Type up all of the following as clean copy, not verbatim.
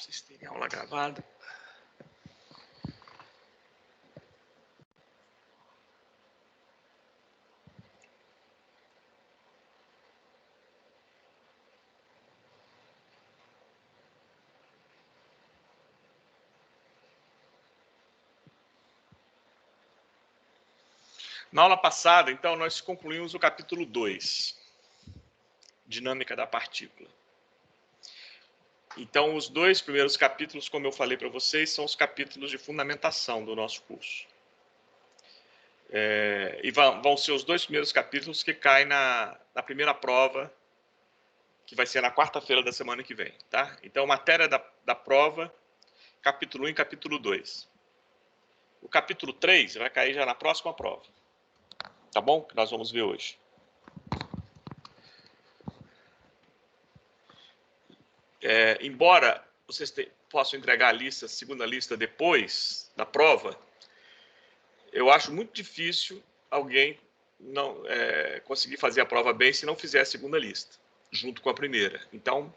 Vocês terem aula gravada. Na aula passada, então, nós concluímos o capítulo 2, dinâmica da partícula. Então, os 2 primeiros capítulos, como eu falei para vocês, são os capítulos de fundamentação do nosso curso. E vão ser os 2 primeiros capítulos que caem na primeira prova, que vai ser na quarta-feira da semana que vem, tá? Então, matéria da prova, capítulo 1 e capítulo 2. O capítulo 3 vai cair já na próxima prova. Tá bom? Que nós vamos ver hoje. Embora vocês possam entregar a lista, a segunda lista, depois da prova, eu acho muito difícil alguém não conseguir fazer a prova bem se não fizer a segunda lista, junto com a primeira. Então,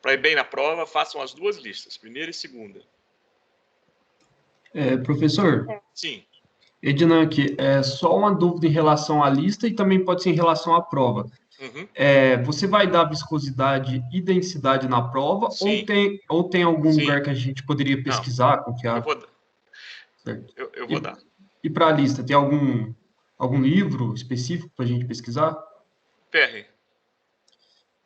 para ir bem na prova, façam as 2 listas, primeira e segunda. Professor, Sim. Ednan aqui, só uma dúvida em relação à lista e também pode ser em relação à prova. Uhum. Você vai dar viscosidade e densidade na prova Sim. ou tem algum Sim. lugar que a gente poderia pesquisar, confiar? Certo. Eu vou dar. E para a lista, tem algum livro específico para a gente pesquisar? PR.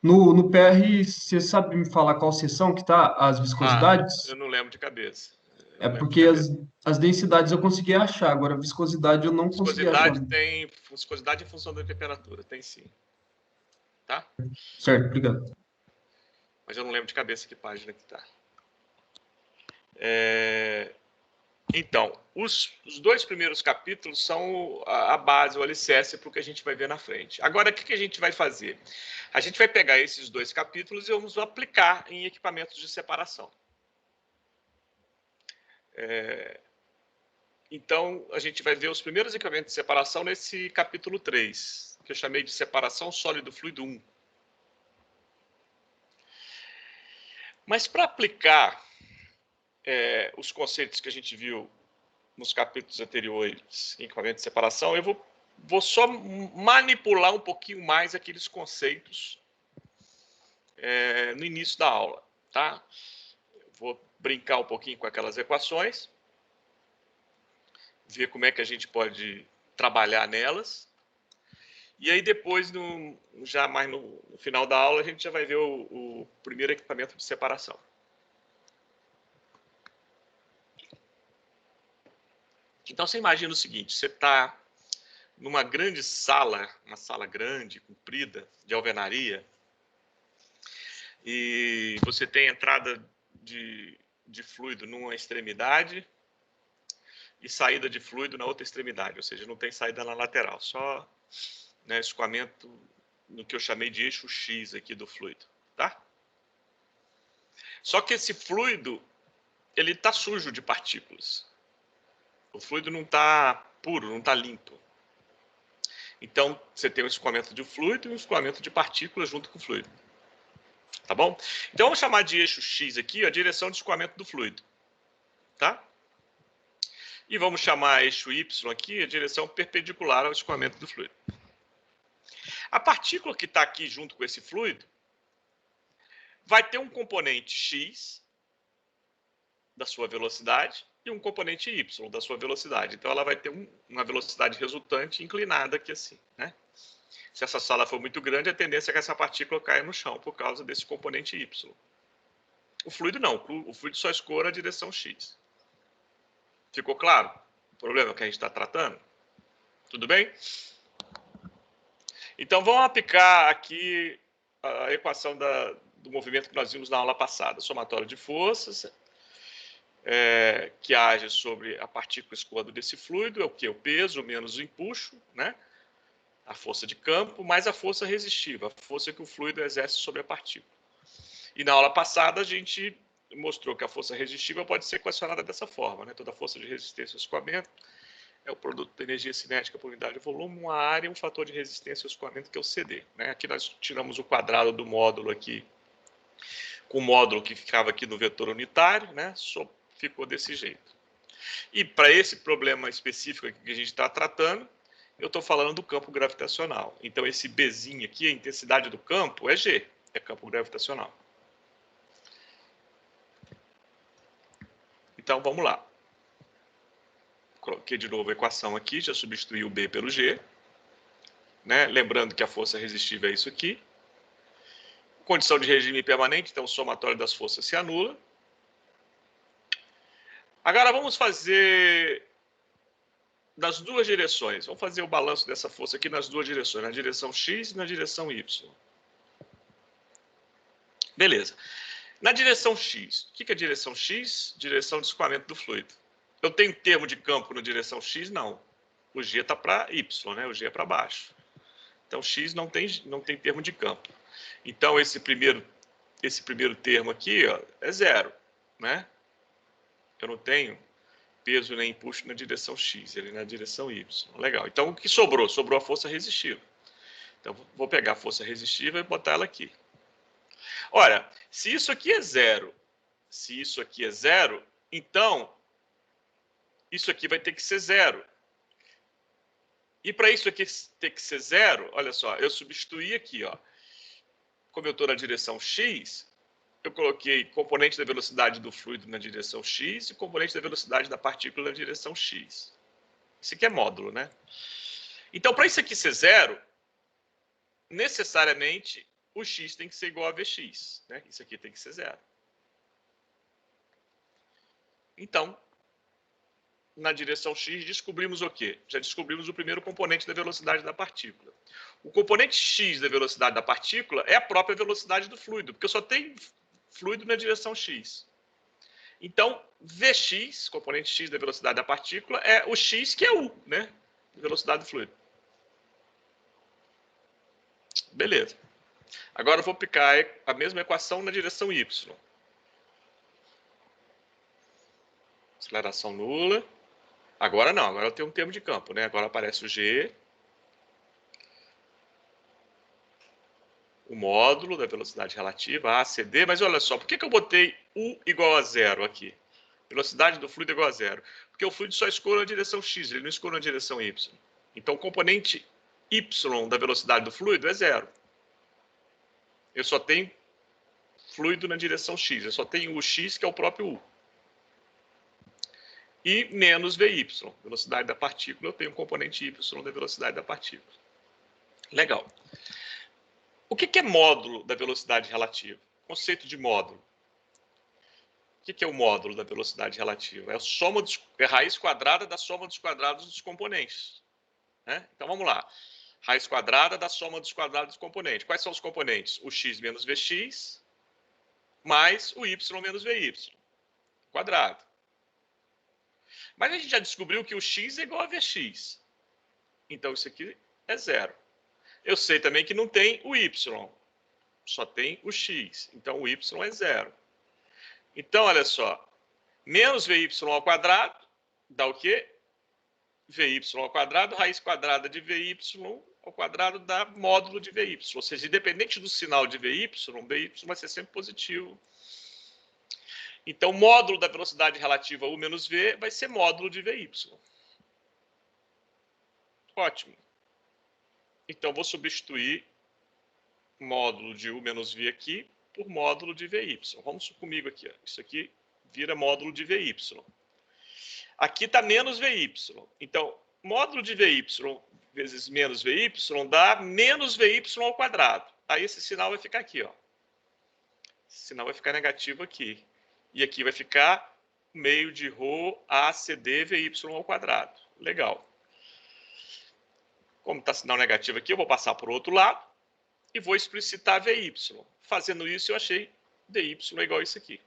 No PR, você sabe me falar qual seção que está as viscosidades? Eu não lembro de cabeça. Porque as densidades eu consegui achar, agora a viscosidade eu não consegui achar. Viscosidade em função da temperatura, tem sim. Tá? Certo, obrigado. Mas eu não lembro de cabeça que página que está. Então, os 2 primeiros capítulos são a base, o alicerce para o que a gente vai ver na frente. Agora, o que a gente vai fazer? A gente vai pegar esses 2 capítulos e vamos aplicar em equipamentos de separação. Então, a gente vai ver os primeiros equipamentos de separação nesse capítulo 3, que eu chamei de separação sólido-fluido 1. Mas para aplicar os conceitos que a gente viu nos capítulos anteriores em equipamento de separação, eu vou só manipular um pouquinho mais aqueles conceitos no início da aula, tá? Eu vou brincar um pouquinho com aquelas equações, ver como é que a gente pode trabalhar nelas, e aí depois, já mais no final da aula, a gente já vai ver o primeiro equipamento de separação. Então, você imagina o seguinte, você está numa grande sala, uma sala grande, comprida, de alvenaria, e você tem entrada de fluido numa extremidade e saída de fluido na outra extremidade, ou seja, não tem saída na lateral, só escoamento no que eu chamei de eixo X aqui do fluido, tá? Só que esse fluido, ele está sujo de partículas. O fluido não está puro, não está limpo. Então, você tem um escoamento de fluido e um escoamento de partículas junto com o fluido. Tá bom? Então, vamos chamar de eixo X aqui a direção de escoamento do fluido. Tá? E vamos chamar eixo Y aqui a direção perpendicular ao escoamento do fluido. A partícula que está aqui junto com esse fluido vai ter um componente X da sua velocidade e um componente Y da sua velocidade. Então, ela vai ter uma velocidade resultante inclinada aqui assim, né? Se essa sala for muito grande, a tendência é que essa partícula caia no chão por causa desse componente Y. O fluido não, o fluido só escoa a direção X. Ficou claro o problema que a gente está tratando? Tudo bem? Então, vamos aplicar aqui a equação do movimento que nós vimos na aula passada. Somatório de forças, que age sobre a partícula escoando desse fluido, é o que? O peso menos o empuxo, né? A força de campo, mais a força resistiva, a força que o fluido exerce sobre a partícula. E na aula passada a gente mostrou que a força resistiva pode ser equacionada dessa forma, né? Toda força de resistência ao escoamento é o produto da energia cinética por unidade de volume, uma área e um fator de resistência ao escoamento, que é o CD. Né? Aqui nós tiramos o quadrado do módulo aqui com o módulo que ficava aqui no vetor unitário, né? Só ficou desse jeito. E para esse problema específico aqui que a gente está tratando, eu estou falando do campo gravitacional. Então, esse Bzinho aqui, a intensidade do campo, é G, é campo gravitacional. Então, vamos lá. Coloquei de novo a equação aqui, já substituí o B pelo G. Né? Lembrando que a força resistível é isso aqui. Condição de regime permanente, então o somatório das forças se anula. Agora vamos fazer nas duas direções. Vamos fazer o balanço dessa força aqui nas duas direções, na direção X e na direção Y. Beleza. Na direção X, o que é a direção X? Direção de escoamento do fluido. Eu tenho termo de campo na direção X? Não. O G está para Y, né? O G é para baixo. Então, X não tem termo de campo. Então, esse primeiro termo aqui, ó, é zero, né? Eu não tenho peso nem impulso na direção X, ele na direção Y. Legal. Então, o que sobrou? Sobrou a força resistiva. Então, vou pegar a força resistiva e botar ela aqui. Ora, se isso aqui é zero, então, isso aqui vai ter que ser zero. E para isso aqui ter que ser zero, olha só, eu substituí aqui, ó. Como eu estou na direção X, eu coloquei componente da velocidade do fluido na direção X e componente da velocidade da partícula na direção X. Isso aqui é módulo, né? Então, para isso aqui ser zero, necessariamente o X tem que ser igual a Vx, né? Isso aqui tem que ser zero. Então, na direção X, descobrimos o quê? Já descobrimos o primeiro componente da velocidade da partícula. O componente X da velocidade da partícula é a própria velocidade do fluido, porque eu só tenho fluido na direção X. Então, Vx, componente X da velocidade da partícula, é o X que é U, né? Velocidade do fluido. Beleza. Agora eu vou aplicar a mesma equação na direção Y. Aceleração nula. Agora não, agora eu tenho um termo de campo, né? Agora aparece o G, o módulo da velocidade relativa, A, C, D, mas olha só, por que eu botei U igual a zero aqui? Velocidade do fluido igual a zero. Porque o fluido só escoa na direção X, ele não escoa na direção Y. Então o componente Y da velocidade do fluido é zero. Eu só tenho fluido na direção X, eu só tenho o X, que é o próprio U. E menos Vy, velocidade da partícula, eu tenho um componente Y da velocidade da partícula. Legal. O que é módulo da velocidade relativa? Conceito de módulo. O que é o módulo da velocidade relativa? É a raiz quadrada da soma dos quadrados dos componentes. Né? Então, vamos lá. Raiz quadrada da soma dos quadrados dos componentes. Quais são os componentes? O x menos Vx mais o y menos Vy. Quadrado. Mas a gente já descobriu que o x é igual a Vx. Então, isso aqui é zero. Eu sei também que não tem o y. Só tem o x. Então, o y é zero. Então, olha só. Menos Vy ao quadrado dá o quê? Vy ao quadrado, raiz quadrada de Vy ao quadrado dá módulo de Vy. Ou seja, independente do sinal de Vy vai ser sempre positivo. Então, módulo da velocidade relativa U menos V vai ser módulo de Vy. Ótimo. Então, vou substituir módulo de U menos V aqui por módulo de Vy. Vamos comigo aqui. Ó. Isso aqui vira módulo de Vy. Aqui está menos Vy. Então, módulo de Vy vezes menos Vy dá menos Vy ao quadrado. Aí esse sinal vai ficar aqui. Ó. Esse sinal vai ficar negativo aqui. E aqui vai ficar meio de ρ ACD Vy ao quadrado. Legal. Como está sinal negativo aqui, eu vou passar para o outro lado e vou explicitar Vy. Fazendo isso, eu achei Vy igual a isso aqui.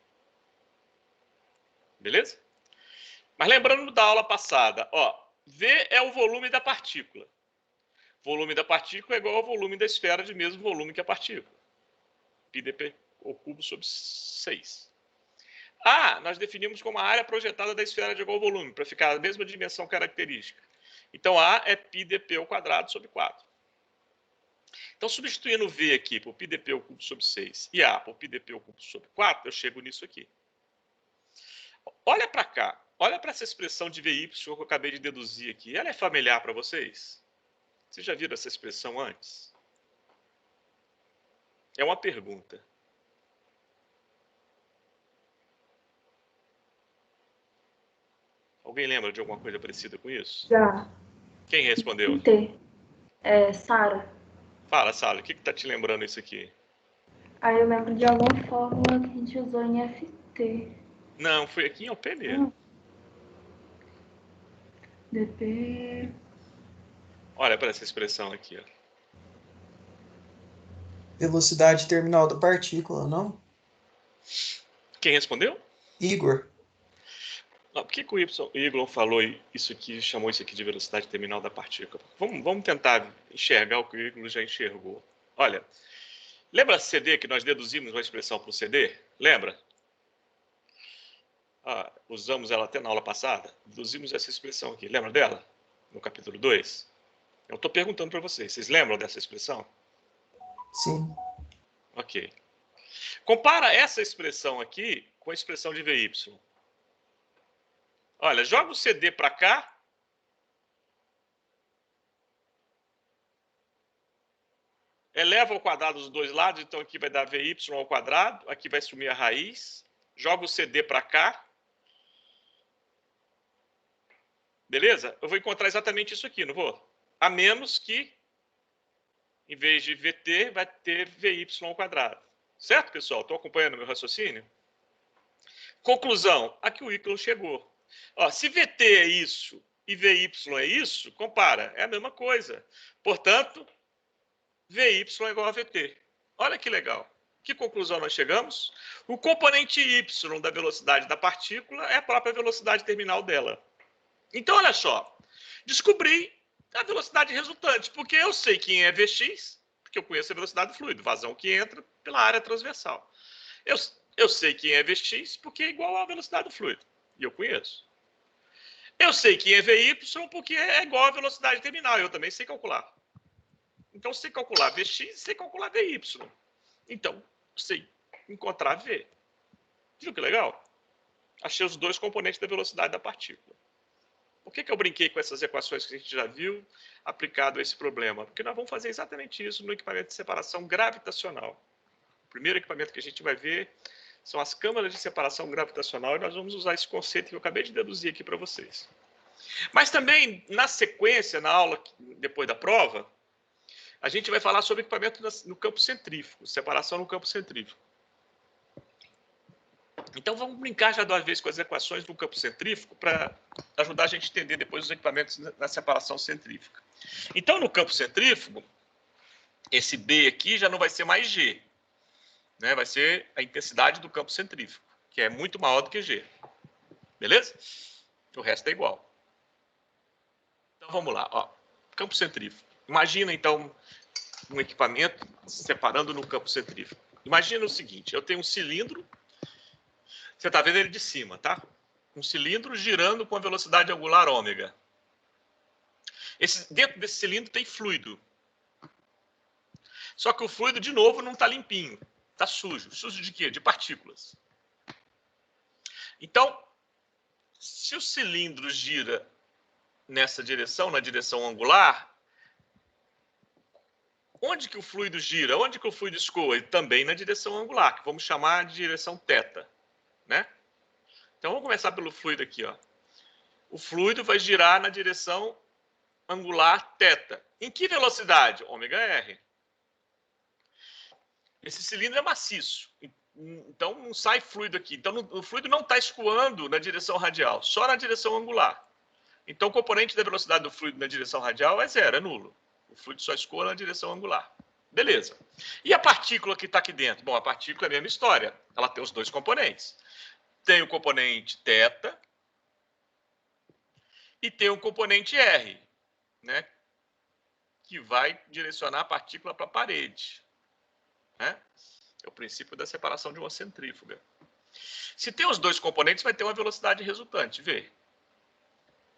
Beleza? Mas lembrando da aula passada, ó, V é o volume da partícula. Volume da partícula é igual ao volume da esfera de mesmo volume que a partícula. πdp ao cubo sobre 6. A, nós definimos como a área projetada da esfera de igual volume, para ficar a mesma dimensão característica. Então, A é πdp ao quadrado sobre 4. Então, substituindo V aqui por πdp ao cubo sobre 6 e A por πdp ao cubo sobre 4, eu chego nisso aqui. Olha para cá. Olha para essa expressão de VY que eu acabei de deduzir aqui. Ela é familiar para vocês? Vocês já viram essa expressão antes? É uma pergunta. Alguém lembra de alguma coisa parecida com isso? Já. Quem respondeu? Sara. Fala, Sara, o que está te lembrando isso aqui? Aí eu lembro de alguma fórmula que a gente usou em FT. Não, foi aqui em OP mesmo. dp... Olha para essa expressão aqui, ó. Velocidade terminal da partícula, não? Quem respondeu? Igor. Por que o Igor falou isso aqui, chamou isso aqui de velocidade terminal da partícula? Vamos tentar enxergar o que o Igor já enxergou. Olha, lembra CD que nós deduzimos uma expressão para o CD? Lembra? Usamos ela até na aula passada. Deduzimos essa expressão aqui. Lembra dela? No capítulo 2? Eu estou perguntando para vocês. Vocês lembram dessa expressão? Sim. Ok. Compara essa expressão aqui com a expressão de VY. Olha, joga o CD para cá. Eleva ao quadrado dos dois lados, então aqui vai dar VY ao quadrado, aqui vai sumir a raiz. Joga o CD para cá. Beleza? Eu vou encontrar exatamente isso aqui, não vou? A menos que, em vez de VT, vai ter VY ao quadrado. Certo, pessoal? Estão acompanhando meu raciocínio? Conclusão. Aqui o Igor chegou. Se VT é isso e VY é isso, compara. É a mesma coisa. Portanto, VY é igual a VT. Olha que legal. Que conclusão nós chegamos? O componente Y da velocidade da partícula é a própria velocidade terminal dela. Então, olha só. Descobri a velocidade resultante, porque eu sei quem é Vx, porque eu conheço a velocidade do fluido, vazão que entra pela área transversal. Eu sei quem é Vx porque é igual à velocidade do fluido, e eu conheço. Eu sei quem é Vy porque é igual à velocidade terminal, eu também sei calcular. Então, sei calcular Vx e sei calcular Vy. Então, sei encontrar V. Viu que legal? Achei os dois componentes da velocidade da partícula. Por que eu brinquei com essas equações que a gente já viu aplicado a esse problema? Porque nós vamos fazer exatamente isso no equipamento de separação gravitacional. O primeiro equipamento que a gente vai ver são as câmaras de separação gravitacional e nós vamos usar esse conceito que eu acabei de deduzir aqui para vocês. Mas também, na sequência, na aula depois da prova, a gente vai falar sobre equipamento no campo centrífugo, separação no campo centrífugo. Então, vamos brincar já de uma vez com as equações do campo centrífugo para ajudar a gente a entender depois os equipamentos na separação centrífuga. Então, no campo centrífugo, esse B aqui já não vai ser mais G. Né? Vai ser a intensidade do campo centrífugo, que é muito maior do que G. Beleza? O resto é igual. Então, vamos lá. Campo centrífugo. Imagina, então, um equipamento separando no campo centrífugo. Imagina o seguinte, eu tenho um cilindro. Você está vendo ele de cima, tá? Um cilindro girando com a velocidade angular ômega. Dentro desse cilindro tem fluido. Só que o fluido, de novo, não está limpinho. Está sujo. Sujo de quê? De partículas. Então, se o cilindro gira nessa direção, na direção angular, onde que o fluido gira? Onde que o fluido escoa? Também na direção angular, que vamos chamar de direção θ. Né? Então, vamos começar pelo fluido aqui. O fluido vai girar na direção angular θ. Em que velocidade? ômega-r. Esse cilindro é maciço. Então, não sai fluido aqui. Então, o fluido não está escoando na direção radial, só na direção angular. Então, o componente da velocidade do fluido na direção radial é zero, é nulo. O fluido só escoa na direção angular. Beleza. E a partícula que está aqui dentro? Bom, a partícula é a mesma história. Ela tem os dois componentes. Tem o componente θ e tem o componente R, né? Que vai direcionar a partícula para a parede. Né? É o princípio da separação de uma centrífuga. Se tem os dois componentes, vai ter uma velocidade resultante, V.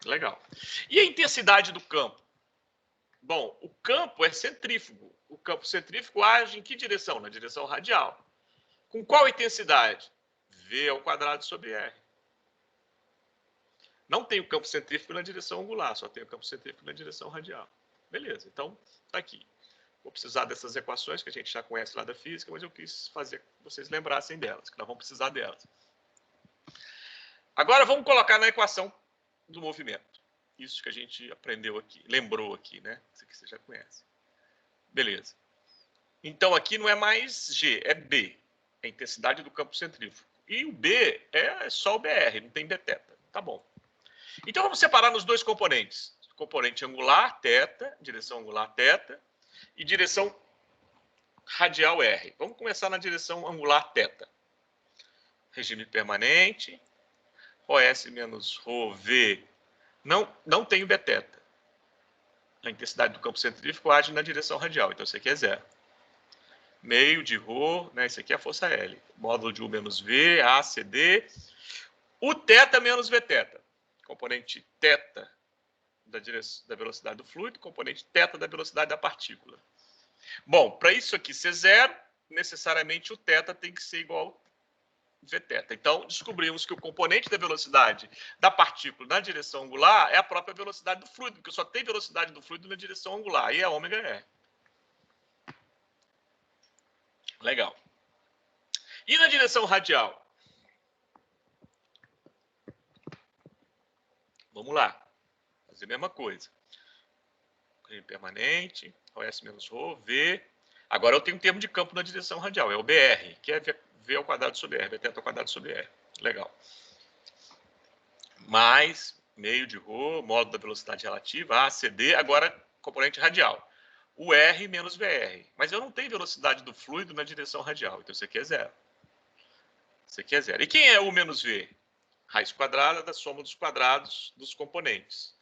Legal. E a intensidade do campo Bom, o campo é centrífugo. O campo centrífugo age em que direção? Na direção radial. Com qual intensidade? V ao quadrado sobre R. Não tem o campo centrífugo na direção angular, só tem o campo centrífugo na direção radial. Beleza, então está aqui. Vou precisar dessas equações que a gente já conhece lá da física, mas eu quis fazer que vocês lembrassem delas, que nós vamos precisar delas. Agora vamos colocar na equação do movimento. Isso que a gente aprendeu aqui, lembrou aqui, né? Isso aqui você já conhece. Beleza. Então aqui não é mais G, é B. É a intensidade do campo centrífugo. E o B é só o BR, não tem Bθ. Tá bom. Então vamos separar nos dois componentes. Componente angular, θ, direção angular, θ, e direção radial, R. Vamos começar na direção angular, θ. Regime permanente, ρS menos ρV, não tem o Bθ. A intensidade do campo centrífugo age na direção radial, então isso aqui é zero. Meio de ρ, né, isso aqui é a força L. Módulo de U menos V, A, CD. O θ menos Vθ. Componente θ da velocidade do fluido, componente θ da velocidade da partícula. Bom, para isso aqui ser zero, necessariamente o θ tem que ser igual ao Vθ. Então, descobrimos que o componente da velocidade da partícula na direção angular é a própria velocidade do fluido, porque só tem velocidade do fluido na direção angular, e é ômega-r. Legal. E na direção radial? Vamos lá. Fazer a mesma coisa. Regime permanente, ρS menos ρ, V. Agora eu tenho um termo de campo na direção radial, é o BR, que é V ao quadrado sobre R, Vθ ao quadrado sobre R. Legal. Mais meio de ρ, módulo da velocidade relativa, A, CD, agora componente radial. O R menos VR. Mas eu não tenho velocidade do fluido na direção radial, então isso aqui é zero. Isso aqui é zero. E quem é U menos V? Raiz quadrada da soma dos quadrados dos componentes.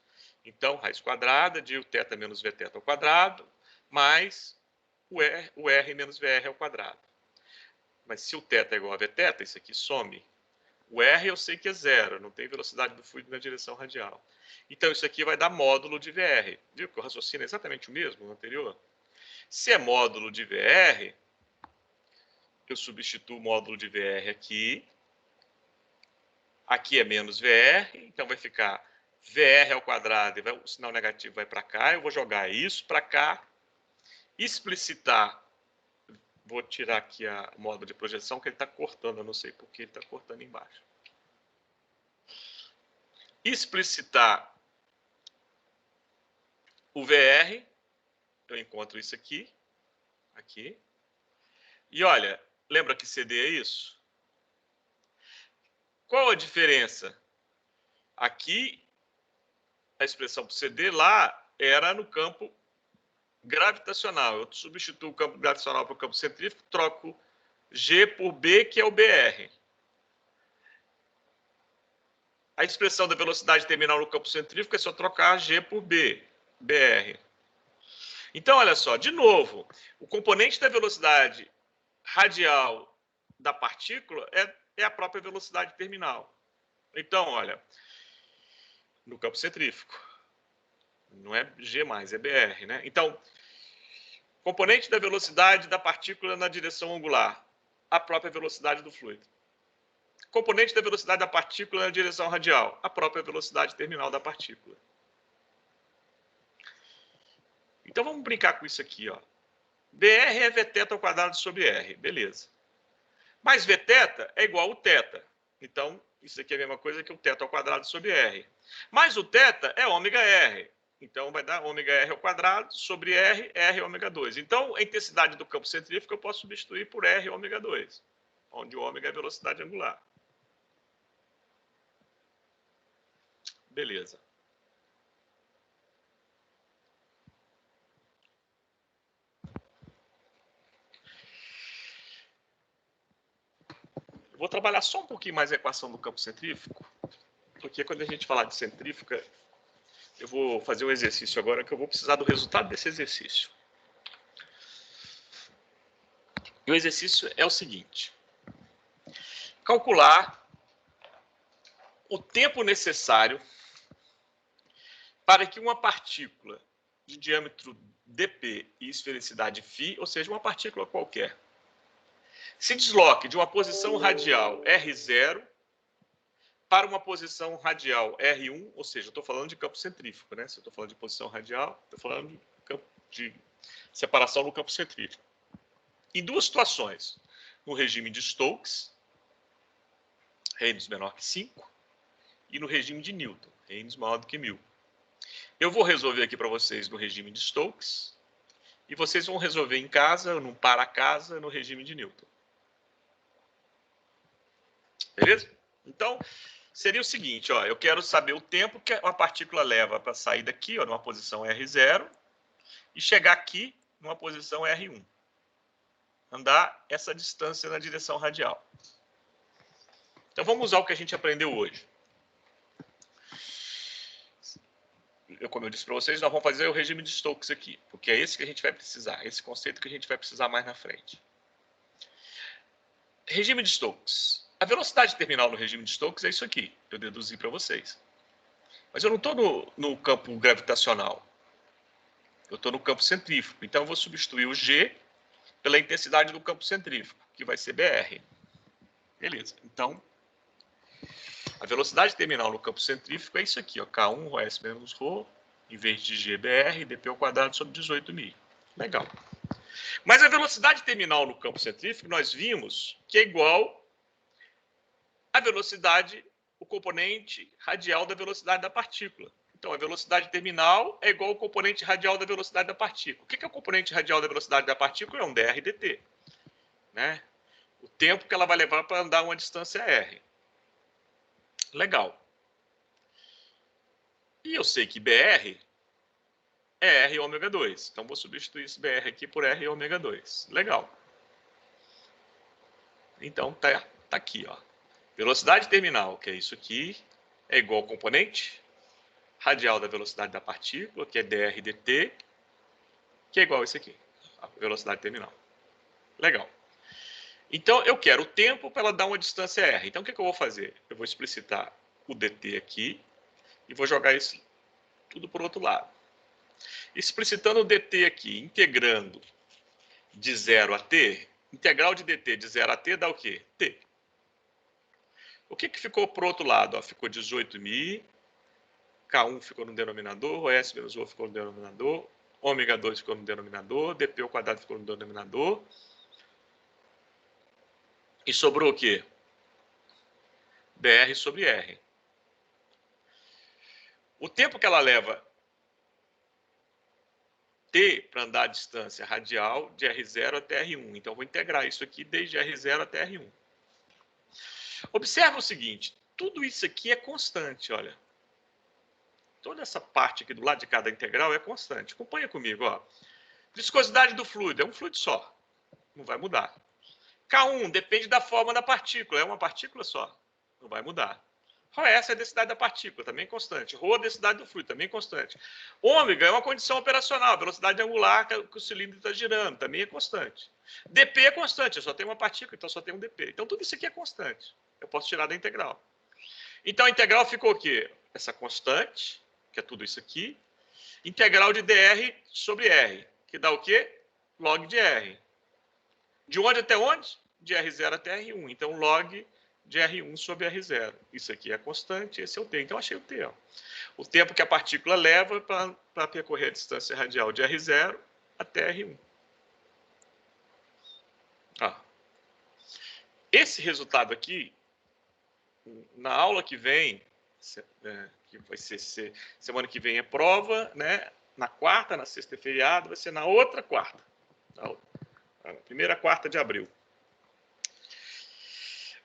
Então, raiz quadrada de θ menos Vθ ao quadrado, mais o R menos VR ao quadrado. Mas se o θ é igual a Vθ, isso aqui some. O R eu sei que é zero, não tem velocidade do fluido na direção radial. Então, isso aqui vai dar módulo de VR. Viu que o raciocínio é exatamente o mesmo no anterior? Se é módulo de VR, eu substituo o módulo de VR aqui. Aqui é menos VR, então vai ficar VR ao quadrado, o sinal negativo vai para cá, eu vou jogar isso para cá, explicitar, vou tirar aqui o módulo de projeção, que ele está cortando, eu não sei por que ele está cortando embaixo. Explicitar o VR, eu encontro isso aqui, e olha, lembra que CD é isso? Qual a diferença? Aqui, a expressão para CD lá era no campo gravitacional. Eu substituo o campo gravitacional para o campo centrífugo, troco G por B, que é o BR. A expressão da velocidade terminal no campo centrífugo é só trocar G por B, BR. Então, olha só, de novo, o componente da velocidade radial da partícula é a própria velocidade terminal. Então, olha, no campo centrífugo, não é G mais, é BR, né? Então, componente da velocidade da partícula na direção angular, a própria velocidade do fluido. Componente da velocidade da partícula na direção radial, a própria velocidade terminal da partícula. Então, vamos brincar com isso aqui, ó. BR é Vθ ao quadrado sobre R, beleza. Mas Vθ é igual ao θ. Então, isso aqui é a mesma coisa que o θ ao quadrado sobre R. Mas o θ é ômega-r. Então, vai dar ômega-r ao quadrado sobre R, R ômega 2. Então, a intensidade do campo centrífugo eu posso substituir por R ômega 2, onde o ômega é a velocidade angular. Beleza. Eu vou trabalhar só um pouquinho mais a equação do campo centrífugo, porque quando a gente falar de centrífuga, eu vou fazer um exercício agora que eu vou precisar do resultado desse exercício. E o exercício é o seguinte: calcular o tempo necessário para que uma partícula de diâmetro dp e esfericidade φ, ou seja, uma partícula qualquer, se desloque de uma posição radial R0 para uma posição radial R1, ou seja, eu estou falando de campo centrífugo, né? Se eu estou falando de posição radial, estou falando de campo de separação no campo centrífugo. Em duas situações, no regime de Stokes, Reynolds menor que 5, e no regime de Newton, Reynolds maior do que 1000. Eu vou resolver aqui para vocês no regime de Stokes, e vocês vão resolver em casa, num para-casa, no regime de Newton. Beleza? Então, seria o seguinte, ó, eu quero saber o tempo que a partícula leva para sair daqui, ó, numa posição R0, e chegar aqui numa posição R1. Andar essa distância na direção radial. Então, vamos usar o que a gente aprendeu hoje. Como eu disse para vocês, nós vamos fazer o regime de Stokes aqui, porque é esse que a gente vai precisar, esse conceito que a gente vai precisar mais na frente. Regime de Stokes. A velocidade terminal no regime de Stokes é isso aqui, eu deduzi para vocês. Mas eu não estou no campo gravitacional. Eu estou no campo centrífugo. Então, eu vou substituir o G pela intensidade do campo centrífugo, que vai ser BR. Beleza. Então, a velocidade terminal no campo centrífugo é isso aqui, ó, K1 ρs menos ρ, em vez de GBR, dp ao quadrado sobre 18.000. Legal. Mas a velocidade terminal no campo centrífugo, nós vimos que é igual à velocidade, o componente radial da velocidade da partícula. Então, a velocidade terminal é igual ao componente radial da velocidade da partícula. O que é o componente radial da velocidade da partícula? É um dr dt. Né? O tempo que ela vai levar para andar uma distância r. Legal. E eu sei que BR é R ômega 2. Então, vou substituir esse BR aqui por R ômega 2. Legal. Então, tá aqui, ó. Velocidade terminal, que é isso aqui, é igual ao componente radial da velocidade da partícula, que é dr dt, que é igual a isso aqui, a velocidade terminal. Legal. Então, eu quero o tempo para ela dar uma distância r. Então, o que eu vou fazer? Eu vou explicitar o dt aqui e vou jogar isso tudo por outro lado. Explicitando o dt aqui, integrando de 0 a t, integral de dt de 0 a t dá o quê? T. O que ficou por outro lado? Ó, ficou 18.000, K1 ficou no denominador, S menos O ficou no denominador, ômega 2 ficou no denominador, dp ao quadrado ficou no denominador. E sobrou o quê? dr sobre r. O tempo que ela leva t para andar a distância radial de R0 até R1. Então, eu vou integrar isso aqui desde R0 até R1. Observa o seguinte, tudo isso aqui é constante, olha. Toda essa parte aqui do lado de cada integral é constante. Acompanha comigo, ó. Viscosidade do fluido é um fluido só. Não vai mudar. K1 depende da forma da partícula. É uma partícula só. Não vai mudar. ρS é a densidade da partícula, também constante. Ρ é a densidade do fluido, também constante. Ômega é uma condição operacional, a velocidade angular que o cilindro está girando, também é constante. dp é constante, eu só tenho uma partícula, então só tem um dp. Então tudo isso aqui é constante. Eu posso tirar da integral. Então a integral ficou o quê? Essa constante, que é tudo isso aqui. Integral de dr sobre r, que dá o quê? Log de r. De onde até onde? De R0 até R1. Então log de R1 sobre R0. Isso aqui é constante, esse é o T. Então, achei o T. Ó. O tempo que a partícula leva para percorrer a distância radial de R0 até R1. Ó. Esse resultado aqui, na aula que vem, que vai ser semana que vem é prova, né? Na quarta, na sexta é feriado, vai ser na outra quarta. Na primeira quarta de abril.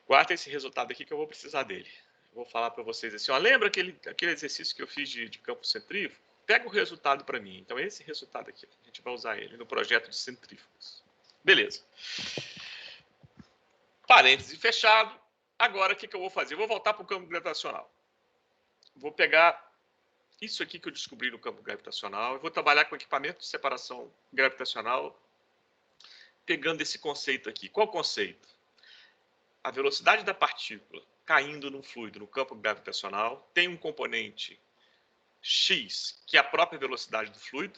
Guarda esse resultado aqui que eu vou precisar dele. Vou falar para vocês assim, ó, lembra aquele exercício que eu fiz de campo centrífugo? Pega o resultado para mim. Então, esse resultado aqui, a gente vai usar ele no projeto de centrífugos. Beleza. Parêntese fechado. Agora, o que eu vou fazer? Eu vou voltar para o campo gravitacional. Vou pegar isso aqui que eu descobri no campo gravitacional. Eu vou trabalhar com equipamento de separação gravitacional, pegando esse conceito aqui. Qual conceito? A velocidade da partícula caindo num fluido no campo gravitacional tem um componente x, que é a própria velocidade do fluido,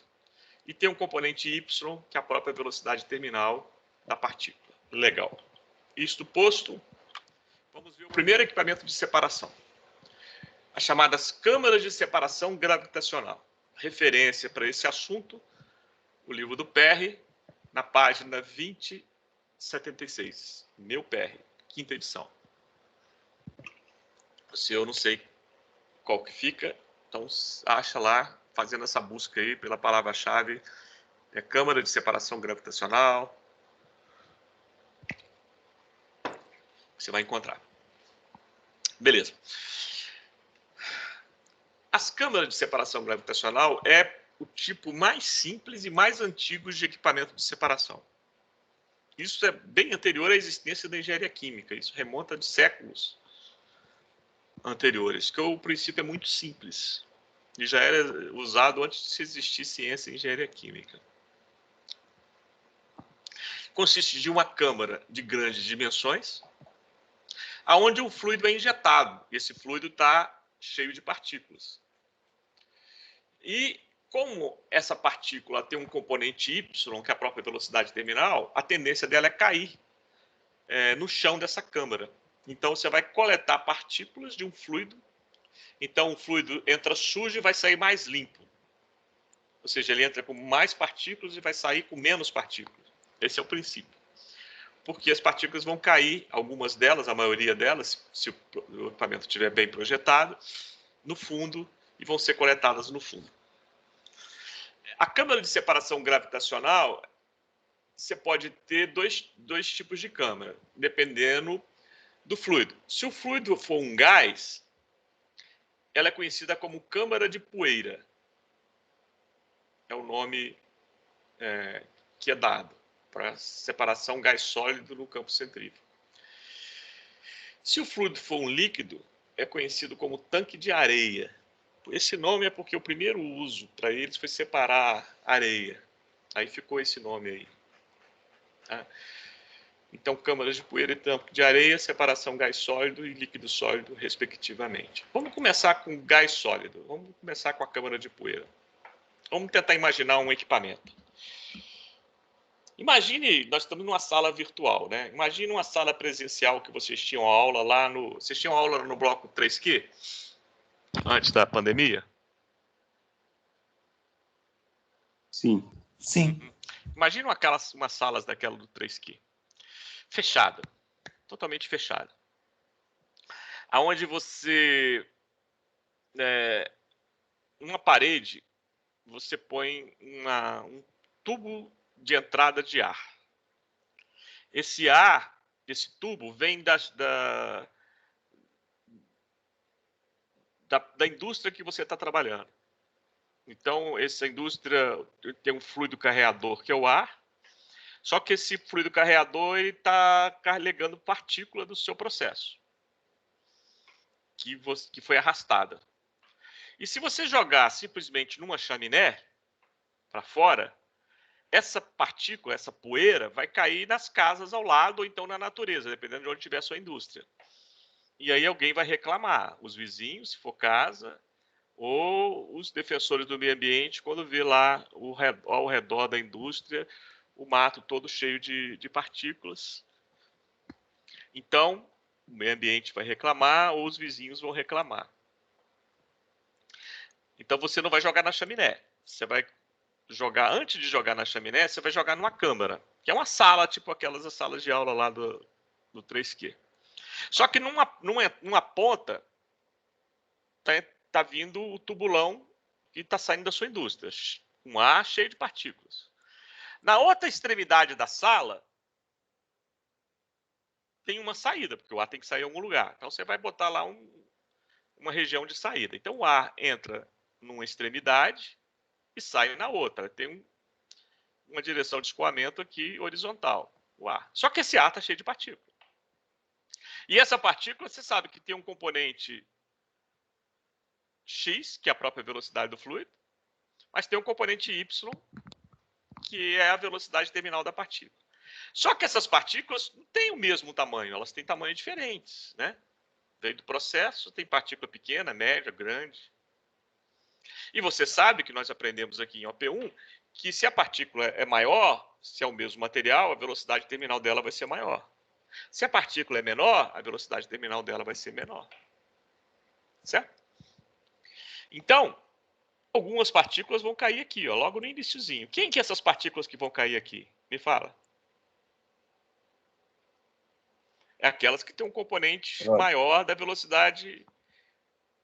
e tem um componente y, que é a própria velocidade terminal da partícula. Legal. Isto posto, vamos ver o primeiro equipamento de separação. As chamadas câmaras de separação gravitacional. Referência para esse assunto, o livro do Perry, na página 2076. Meu Perry, quinta edição. Se eu não sei qual que fica, então acha lá, fazendo essa busca aí pela palavra-chave, câmara de separação gravitacional. Você vai encontrar. Beleza. As câmaras de separação gravitacional é o tipo mais simples e mais antigo de equipamento de separação. Isso é bem anterior à existência da engenharia química. Isso remonta de séculos anteriores, que o princípio é muito simples e já era usado antes de existir ciência e engenharia química. Consiste de uma câmara de grandes dimensões, aonde o fluido é injetado. E esse fluido está cheio de partículas. E como essa partícula tem um componente y, que é a própria velocidade terminal, a tendência dela é cair no chão dessa câmara. Então, você vai coletar partículas de um fluido. Então, o fluido entra sujo e vai sair mais limpo. Ou seja, ele entra com mais partículas e vai sair com menos partículas. Esse é o princípio. Porque as partículas vão cair, algumas delas, a maioria delas, se o equipamento estiver bem projetado, no fundo e vão ser coletadas no fundo. A câmara de separação gravitacional, você pode ter dois tipos de câmara, dependendo do fluido. Se o fluido for um gás, ela é conhecida como câmara de poeira. É o nome que é dado para separação gás sólido no campo centrífugo. Se o fluido for um líquido, é conhecido como tanque de areia. Esse nome é porque o primeiro uso para eles foi separar areia. Aí ficou esse nome aí. Tá? Então, câmaras de poeira e tanque de areia, separação gás sólido e líquido sólido, respectivamente. Vamos começar com gás sólido. Vamos começar com a câmara de poeira. Vamos tentar imaginar um equipamento. Imagine, nós estamos numa sala virtual, né? Imagine uma sala presencial que vocês tinham aula lá no... Vocês tinham aula no bloco 3Q? Antes da pandemia? Sim. Sim. Imagine umas salas daquela do 3Q. Fechada. Totalmente fechada. Aonde você... uma parede, você põe um tubo de entrada de ar. Esse tubo, vem da indústria que você está trabalhando. Então, essa indústria tem um fluido carreador, que é o ar, só que esse fluido carreador está carregando partícula do seu processo, que foi arrastada. E se você jogar simplesmente numa chaminé para fora, essa partícula, essa poeira, vai cair nas casas ao lado ou então na natureza, dependendo de onde estiver a sua indústria. E aí alguém vai reclamar, os vizinhos, se for casa, ou os defensores do meio ambiente, quando vê lá ao redor da indústria o mato todo cheio de partículas. Então, o meio ambiente vai reclamar ou os vizinhos vão reclamar. Então, você não vai jogar na chaminé. Você vai jogar, antes de jogar na chaminé, você vai jogar numa câmara, que é uma sala, tipo aquelas salas de aula lá do 3Q. Só que numa ponta tá vindo o tubulão que está saindo da sua indústria, um ar cheio de partículas. Na outra extremidade da sala, tem uma saída, porque o ar tem que sair em algum lugar. Então, você vai botar lá uma região de saída. Então, o ar entra numa extremidade e sai na outra. Tem uma direção de escoamento aqui horizontal, o ar. Só que esse ar está cheio de partícula. E essa partícula, você sabe que tem um componente X, que é a própria velocidade do fluido, mas tem um componente Y, que é a velocidade terminal da partícula. Só que essas partículas não têm o mesmo tamanho, elas têm tamanhos diferentes, né? Veio do processo, tem partícula pequena, média, grande. E você sabe que nós aprendemos aqui em OP1 que se a partícula é maior, se é o mesmo material, a velocidade terminal dela vai ser maior. Se a partícula é menor, a velocidade terminal dela vai ser menor. Certo? Então, algumas partículas vão cair aqui, ó, logo no iniciozinho. Quem que é essas partículas que vão cair aqui? Me fala. É aquelas que têm um componente maior da velocidade,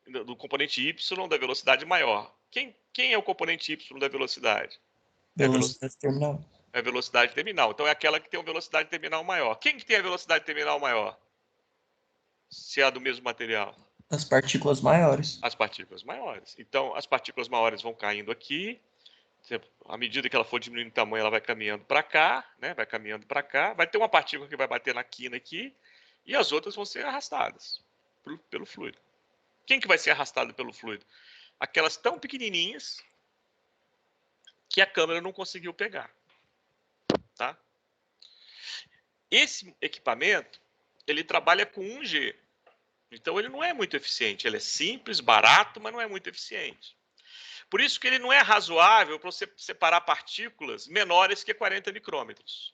do componente y da velocidade maior. Quem é o componente y da velocidade? Velocidade terminal. É a velocidade terminal. Então é aquela que tem uma velocidade terminal maior. Quem que tem a velocidade terminal maior? Se é do mesmo material. As partículas maiores. As partículas maiores. Então as partículas maiores vão caindo aqui. À medida que ela for diminuindo o tamanho, ela vai caminhando para cá, né? Vai caminhando para cá. Vai ter uma partícula que vai bater na quina aqui e as outras vão ser arrastadas pelo fluido. Quem que vai ser arrastado pelo fluido? Aquelas tão pequenininhas que a câmera não conseguiu pegar. Tá? Esse equipamento, ele trabalha com 1G. Então ele não é muito eficiente. Ele é simples, barato, mas não é muito eficiente. Por isso que ele não é razoável para você separar partículas menores que 40 micrômetros.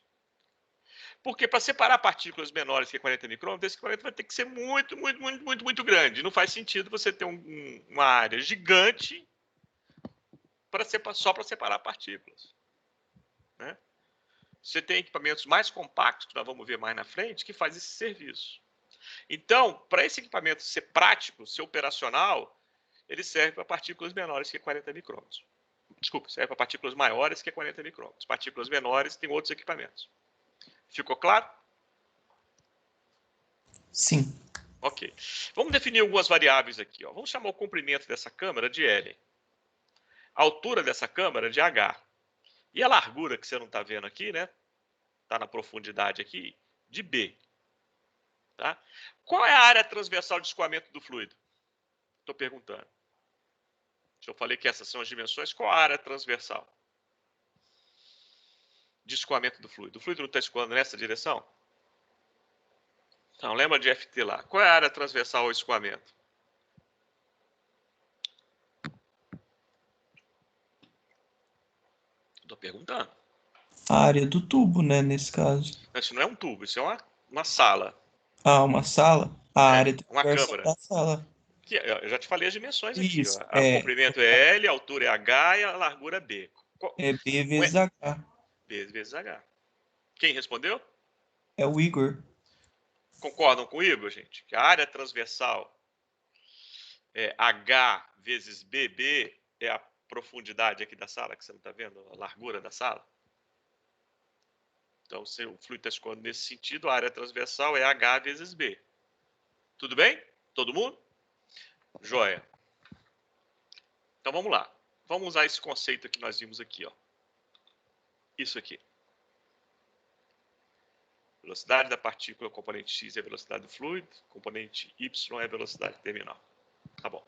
Porque para separar partículas menores que 40 micrômetros, esse equipamento vai ter que ser muito grande. Não faz sentido você ter uma área gigante só para separar partículas. Né? Você tem equipamentos mais compactos, que nós vamos ver mais na frente, que faz esse serviço. Então, para esse equipamento ser prático, ser operacional, ele serve para partículas menores que 40 micrômetros. Desculpa, serve para partículas maiores que 40 micrômetros. Partículas menores tem outros equipamentos. Ficou claro? Sim. Ok. Vamos definir algumas variáveis aqui. Ó. Vamos chamar o comprimento dessa câmara de L. A altura dessa câmara de H. E a largura, que você não está vendo aqui, né? Está na profundidade aqui, de B. Tá? Qual é a área transversal de escoamento do fluido? Estou perguntando. Se eu falei que essas são as dimensões, qual a área transversal de escoamento do fluido? O fluido não está escoando nessa direção? Então, lembra de FT lá. Qual é a área transversal ao escoamento? Estou perguntando. A área do tubo, né, nesse caso. Isso não é um tubo, isso é uma sala. Ah, uma sala? A área uma transversal câmara. da sala. Eu já te falei as dimensões aqui. Isso, Ó. O comprimento é L, a altura é H e a largura é B. É B vezes H. B vezes H. Quem respondeu? É o Igor. Concordam com o Igor, gente? Que a área transversal é H vezes BB é a profundidade aqui da sala, que você não está vendo, a largura da sala. Então, se o fluido está escoando nesse sentido, a área transversal é H vezes B. Tudo bem? Todo mundo? Joia. Então, vamos lá. Vamos usar esse conceito que nós vimos aqui. Ó. Isso aqui. Velocidade da partícula, componente x é a velocidade do fluido, componente y é a velocidade terminal. Tá bom.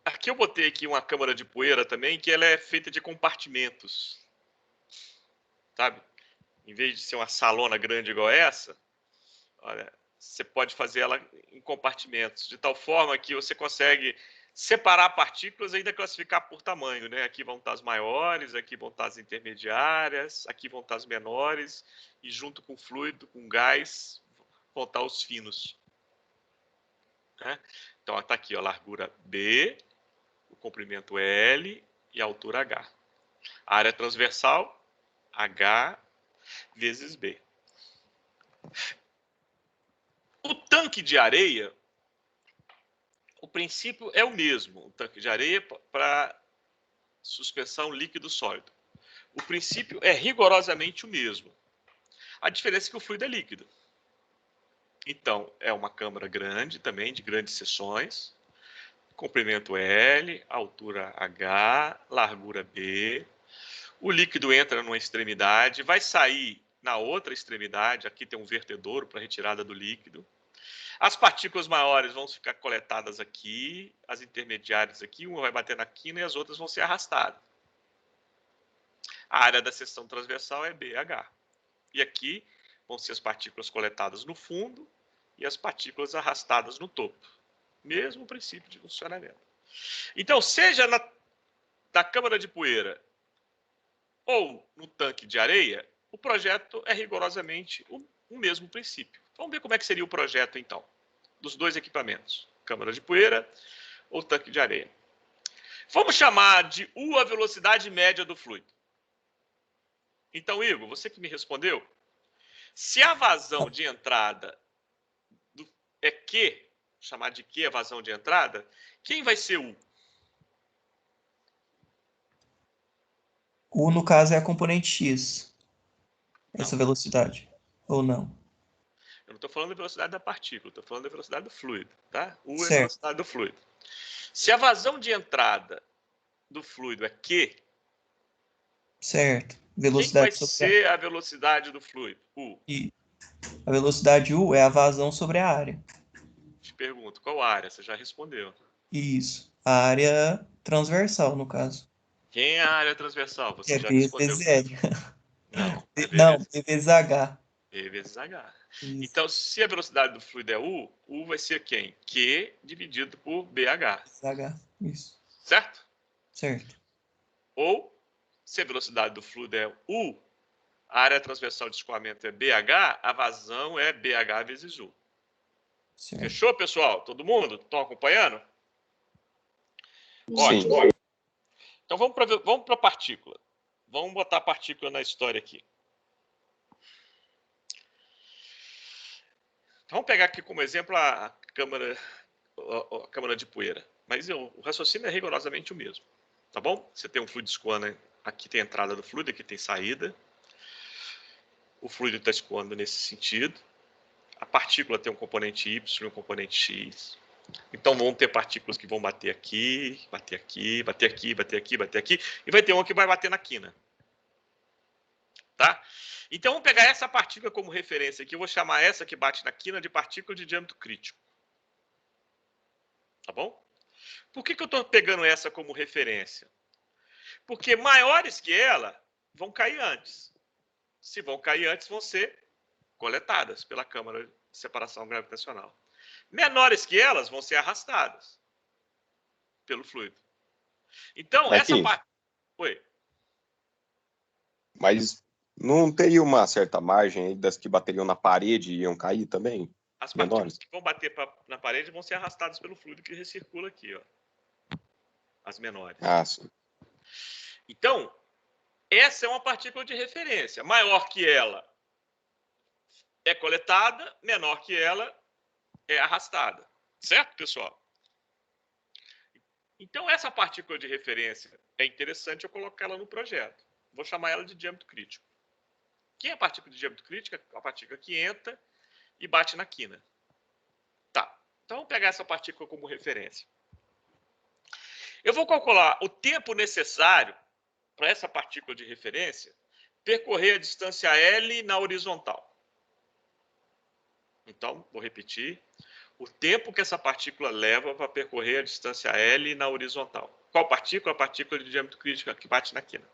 Aqui eu botei aqui uma câmara de poeira também, que ela é feita de compartimentos. Sabe? Em vez de ser uma salona grande igual essa, olha, você pode fazer ela em compartimentos, de tal forma que você consegue separar partículas e ainda classificar por tamanho, né? Aqui vão estar as maiores, aqui vão estar as intermediárias, aqui vão estar as menores, e junto com o fluido, com o gás, vão estar os finos. Né? Então, está aqui, ó, a largura B, o comprimento L e a altura H. A área transversal, H vezes B. O tanque de areia, o princípio é o mesmo. O tanque de areia para suspensão líquido-sólido. O princípio é rigorosamente o mesmo. A diferença é que o fluido é líquido. Então, é uma câmara grande também, de grandes seções. Comprimento L, altura H, largura B. O líquido entra numa extremidade, vai sair na outra extremidade. Aqui tem um vertedouro para retirada do líquido. As partículas maiores vão ficar coletadas aqui, as intermediárias aqui, uma vai bater na quina e as outras vão ser arrastadas. A área da seção transversal é BH. E aqui vão ser as partículas coletadas no fundo e as partículas arrastadas no topo. Mesmo princípio de funcionamento. Então, seja na câmara de poeira ou no tanque de areia, o projeto é rigorosamente o mesmo princípio. Vamos ver como é que seria o projeto, então, dos dois equipamentos, câmara de poeira ou tanque de areia. Vamos chamar de U a velocidade média do fluido. Então, Igor, você que me respondeu, se a vazão de entrada é Q, chamar de Q a vazão de entrada, quem vai ser U? U, no caso, é a componente X, essa Não. velocidade. Ou não? Eu não estou falando da velocidade da partícula, estou falando da velocidade do fluido, tá? U é a Certo. velocidade do fluido. Se a vazão de entrada do fluido é Q, Certo. quem vai Velocidade sobre ser a velocidade do fluido? U. E a velocidade U é a vazão sobre a área. Te pergunto, qual área? Você já respondeu. Isso. A área transversal, no caso. Quem é a área transversal? Que Você é já B respondeu. vezes L. Não, é V Não, vezes, B vezes H. V vezes H. Isso. Então, se a velocidade do fluido é U, U vai ser quem? Q dividido por BH, H. Isso. certo? Certo. Ou, se a velocidade do fluido é U, a área transversal de escoamento é BH, a vazão é BH vezes U. Certo. Fechou, pessoal? Todo mundo? Estão acompanhando? Sim. Ótimo. Então, vamos para a partícula. Vamos botar a partícula na história aqui. Vamos pegar aqui como exemplo a câmara de poeira. Mas o raciocínio é rigorosamente o mesmo. Tá bom? Você tem um fluido escoando, aqui tem a entrada do fluido, aqui tem saída. O fluido está escoando nesse sentido. A partícula tem um componente Y e um componente X. Então vão ter partículas que vão bater aqui, bater aqui, bater aqui, bater aqui, bater aqui. E vai ter uma que vai bater na quina. Tá? Então vamos pegar essa partícula como referência aqui. Eu vou chamar essa que bate na quina de partícula de diâmetro crítico. Tá bom? Por que eu estou pegando essa como referência? Porque maiores que ela vão cair antes. Se vão cair antes, vão ser coletadas pela câmara de separação gravitacional. Menores que elas vão ser arrastadas pelo fluido. Então, essa Aqui, parte. Oi. mas não teria uma certa margem aí das que bateriam na parede e iam cair também? As partículas Menores? que vão bater na parede vão ser arrastadas pelo fluido que recircula aqui, ó. As menores. Ah, sim. Então, essa é uma partícula de referência. Maior que ela é coletada, menor que ela é arrastada. Certo, pessoal? Então, essa partícula de referência é interessante eu colocar ela no projeto. Vou chamar ela de diâmetro crítico. Quem é a partícula de diâmetro crítico? É a partícula que entra e bate na quina. Tá. Então, vamos pegar essa partícula como referência. Eu vou calcular o tempo necessário para essa partícula de referência percorrer a distância L na horizontal. Então, vou repetir. O tempo que essa partícula leva para percorrer a distância L na horizontal. Qual partícula? A partícula de diâmetro crítico que bate na quina.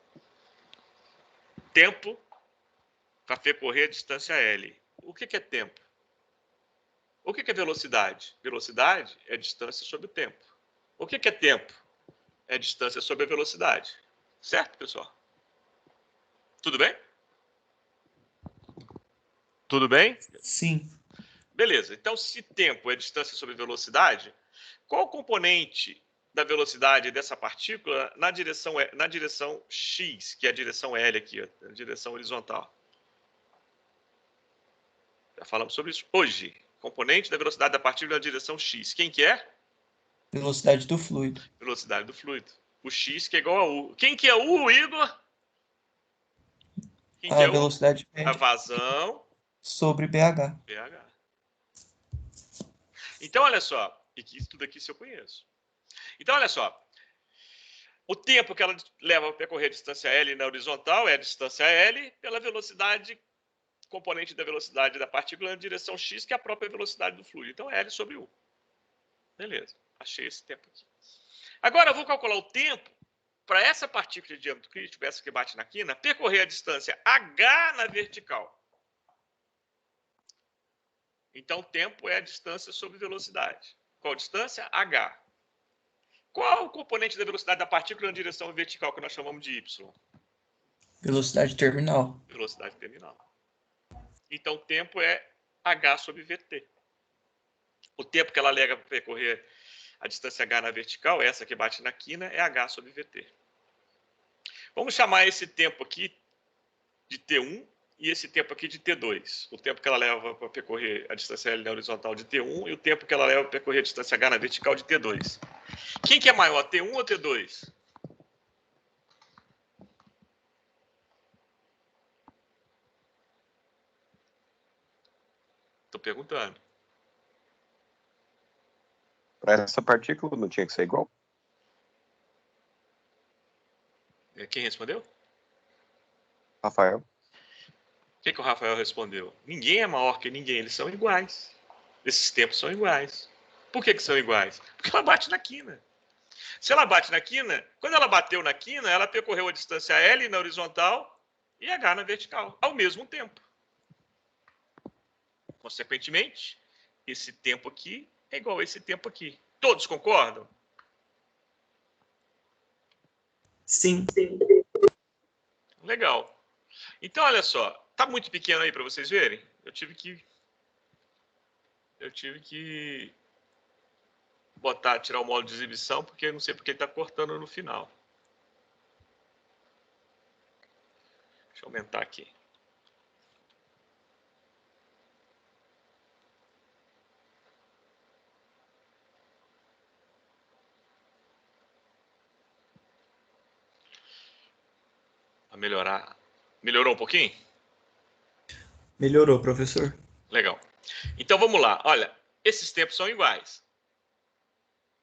Tempo para percorrer a distância L. O que é tempo? O que é velocidade? Velocidade é distância sobre o tempo. O que é tempo? É distância sobre a velocidade. Certo, pessoal? Tudo bem? Tudo bem? Sim. Beleza. Então, se tempo é distância sobre velocidade, qual componente da velocidade dessa partícula na direção x, que é a direção L aqui, ó, na direção horizontal? Já falamos sobre isso hoje. Componente da velocidade da partícula na direção x. Quem que é? Velocidade do fluido. Velocidade do fluido. O x que é igual a U. Quem que é U, Igor? Quem que A é U? velocidade A média vazão sobre BH. pH. Então, olha só. E que isso tudo aqui se eu conheço. Então, olha só. O tempo que ela leva para percorrer a distância L na horizontal é a distância L pela velocidade, componente da velocidade da partícula na direção x, que é a própria velocidade do fluido. Então, é L sobre U. Beleza. Achei esse tempo aqui. Agora, eu vou calcular o tempo para essa partícula de diâmetro crítico, essa que bate na quina, percorrer a distância h na vertical. Então, tempo é a distância sobre velocidade. Qual distância? H. Qual o componente da velocidade da partícula na direção vertical que nós chamamos de y? Velocidade terminal. Velocidade terminal. Então, o tempo é h sobre vt. O tempo que ela leva para percorrer a distância h na vertical, essa que bate na quina, é h sobre vt. Vamos chamar esse tempo aqui de t1 e esse tempo aqui de t2. O tempo que ela leva para percorrer a distância L na horizontal de t1 e o tempo que ela leva para percorrer a distância h na vertical de t2. Quem que é maior, t1 ou t2? Estou perguntando. Para essa partícula não tinha que ser igual? Quem respondeu? Rafael? O que o Rafael respondeu? Ninguém é maior que ninguém, eles são iguais. Esses tempos são iguais. Por que são iguais? Porque ela bate na quina. Se ela bate na quina, quando ela bateu na quina, ela percorreu a distância L na horizontal e H na vertical, ao mesmo tempo. Consequentemente, esse tempo aqui é igual a esse tempo aqui. Todos concordam? Sim. Legal. Então, olha só. Tá muito pequeno aí para vocês verem? Eu tive que tirar o modo de exibição, porque eu não sei porque ele está cortando no final. Deixa eu aumentar aqui. Para melhorar. Melhorou um pouquinho? Melhorou, professor. Legal. Então vamos lá. Olha, esses tempos são iguais.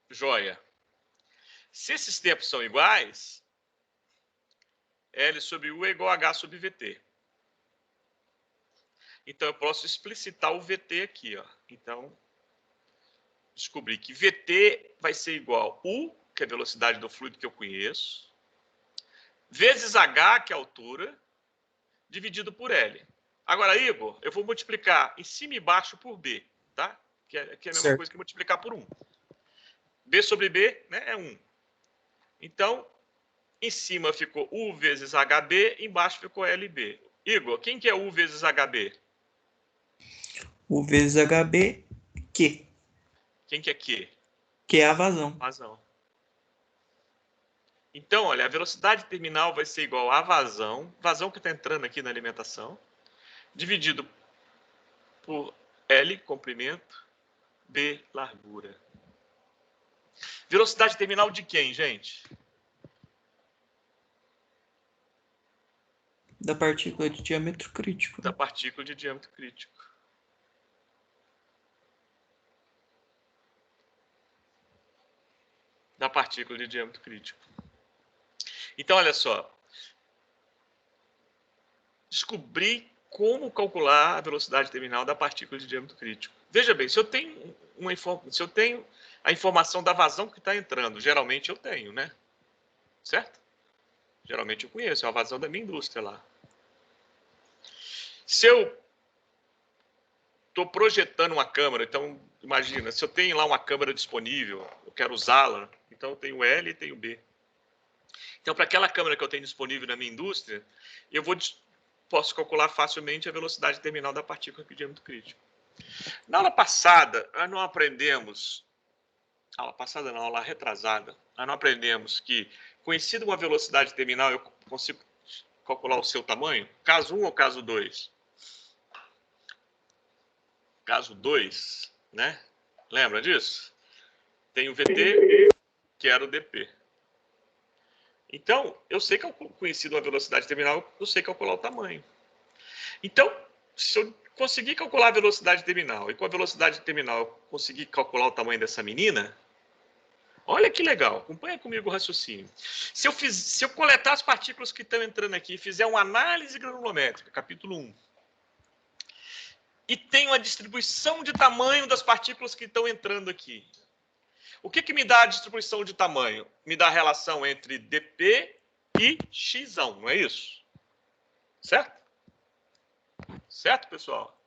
Joia. Se esses tempos são iguais, L sobre U é igual a H sobre VT. Então eu posso explicitar o VT aqui, ó. Então, descobri que VT vai ser igual a U, que é a velocidade do fluido que eu conheço, vezes H, que é a altura, dividido por L. Agora, Igor, eu vou multiplicar em cima e baixo por B, tá? Que é a mesma coisa que multiplicar por 1. B sobre B, né, é 1. Então, em cima ficou U vezes HB, embaixo ficou LB. Igor, quem que é U vezes HB? U vezes HB, Q. Quem que é Q? Que é a vazão. Vazão. Então, olha, a velocidade terminal vai ser igual a vazão que está entrando aqui na alimentação, dividido por L, comprimento, B, largura. Velocidade terminal de quem, gente? Da partícula de diâmetro crítico. Da partícula de diâmetro crítico. Da partícula de diâmetro crítico. Então, olha só. Descobri como calcular a velocidade terminal da partícula de diâmetro crítico. Veja bem, se eu tenho a informação da vazão que está entrando, geralmente eu tenho, né? Certo? Geralmente eu conheço, é a vazão da minha indústria lá. Se eu estou projetando uma câmera, então imagina, se eu tenho lá uma câmera disponível, eu quero usá-la, então eu tenho L e tenho B. Então, para aquela câmera que eu tenho disponível na minha indústria, eu posso calcular facilmente a velocidade terminal da partícula de diâmetro crítico. Na aula passada, nós não aprendemos, aula retrasada, nós não aprendemos que, conhecida uma velocidade terminal, eu consigo calcular o seu tamanho? Caso 1 ou caso 2? Caso 2, né? Lembra disso? Tem o VT, que era o DP. Então, eu sei que conhecido a velocidade terminal, eu sei calcular o tamanho. Então, se eu conseguir calcular a velocidade terminal e com a velocidade terminal eu conseguir calcular o tamanho dessa menina, olha que legal, acompanha comigo o raciocínio. Se eu coletar as partículas que estão entrando aqui e fizer uma análise granulométrica, capítulo 1, e tenho a distribuição de tamanho das partículas que estão entrando aqui, o que me dá a distribuição de tamanho? Me dá a relação entre dp e x, não é isso? Certo? Certo, pessoal?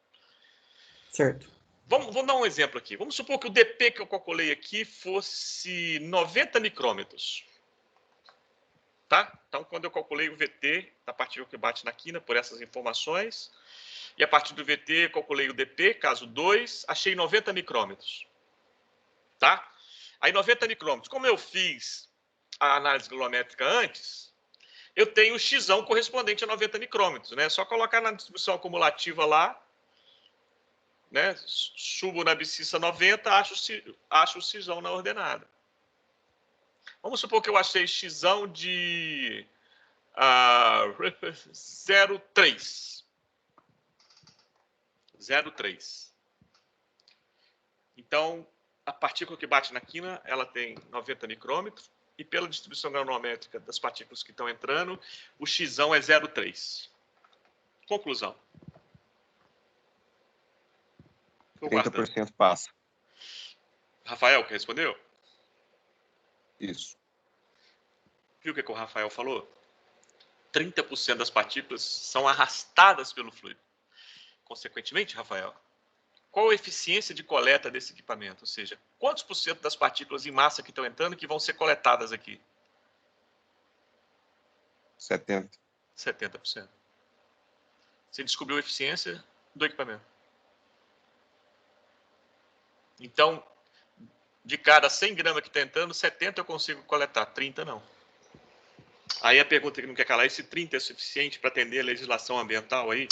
Certo. Vamos dar um exemplo aqui. Vamos supor que o dp que eu calculei aqui fosse 90 micrômetros. Tá? Então, quando eu calculei o VT da partícula que bate na quina, por essas informações, e a partir do VT eu calculei o dp, caso 2, achei 90 micrômetros. Tá? Aí 90 micrômetros. Como eu fiz a análise granulométrica antes, eu tenho o x correspondente a 90 micrômetros. Né? É só colocar na distribuição acumulativa lá, né? Subo na abscissa 90, acho o x na ordenada. Vamos supor que eu achei x de 0,3. 0,3. Então, a partícula que bate na quina, ela tem 90 micrômetros, e pela distribuição granulométrica das partículas que estão entrando, o x é 0,3. Conclusão. 30% passa. Rafael, que respondeu? Isso. Viu o que o Rafael falou? 30% das partículas são arrastadas pelo fluido. Consequentemente, Rafael, qual a eficiência de coleta desse equipamento? Ou seja, quantos por cento das partículas em massa que estão entrando que vão ser coletadas aqui? 70%. 70%. Você descobriu a eficiência do equipamento. Então, de cada 100 gramas que está entrando, 70 eu consigo coletar, 30 não. Aí a pergunta que não quer calar, esse 30 é suficiente para atender a legislação ambiental aí,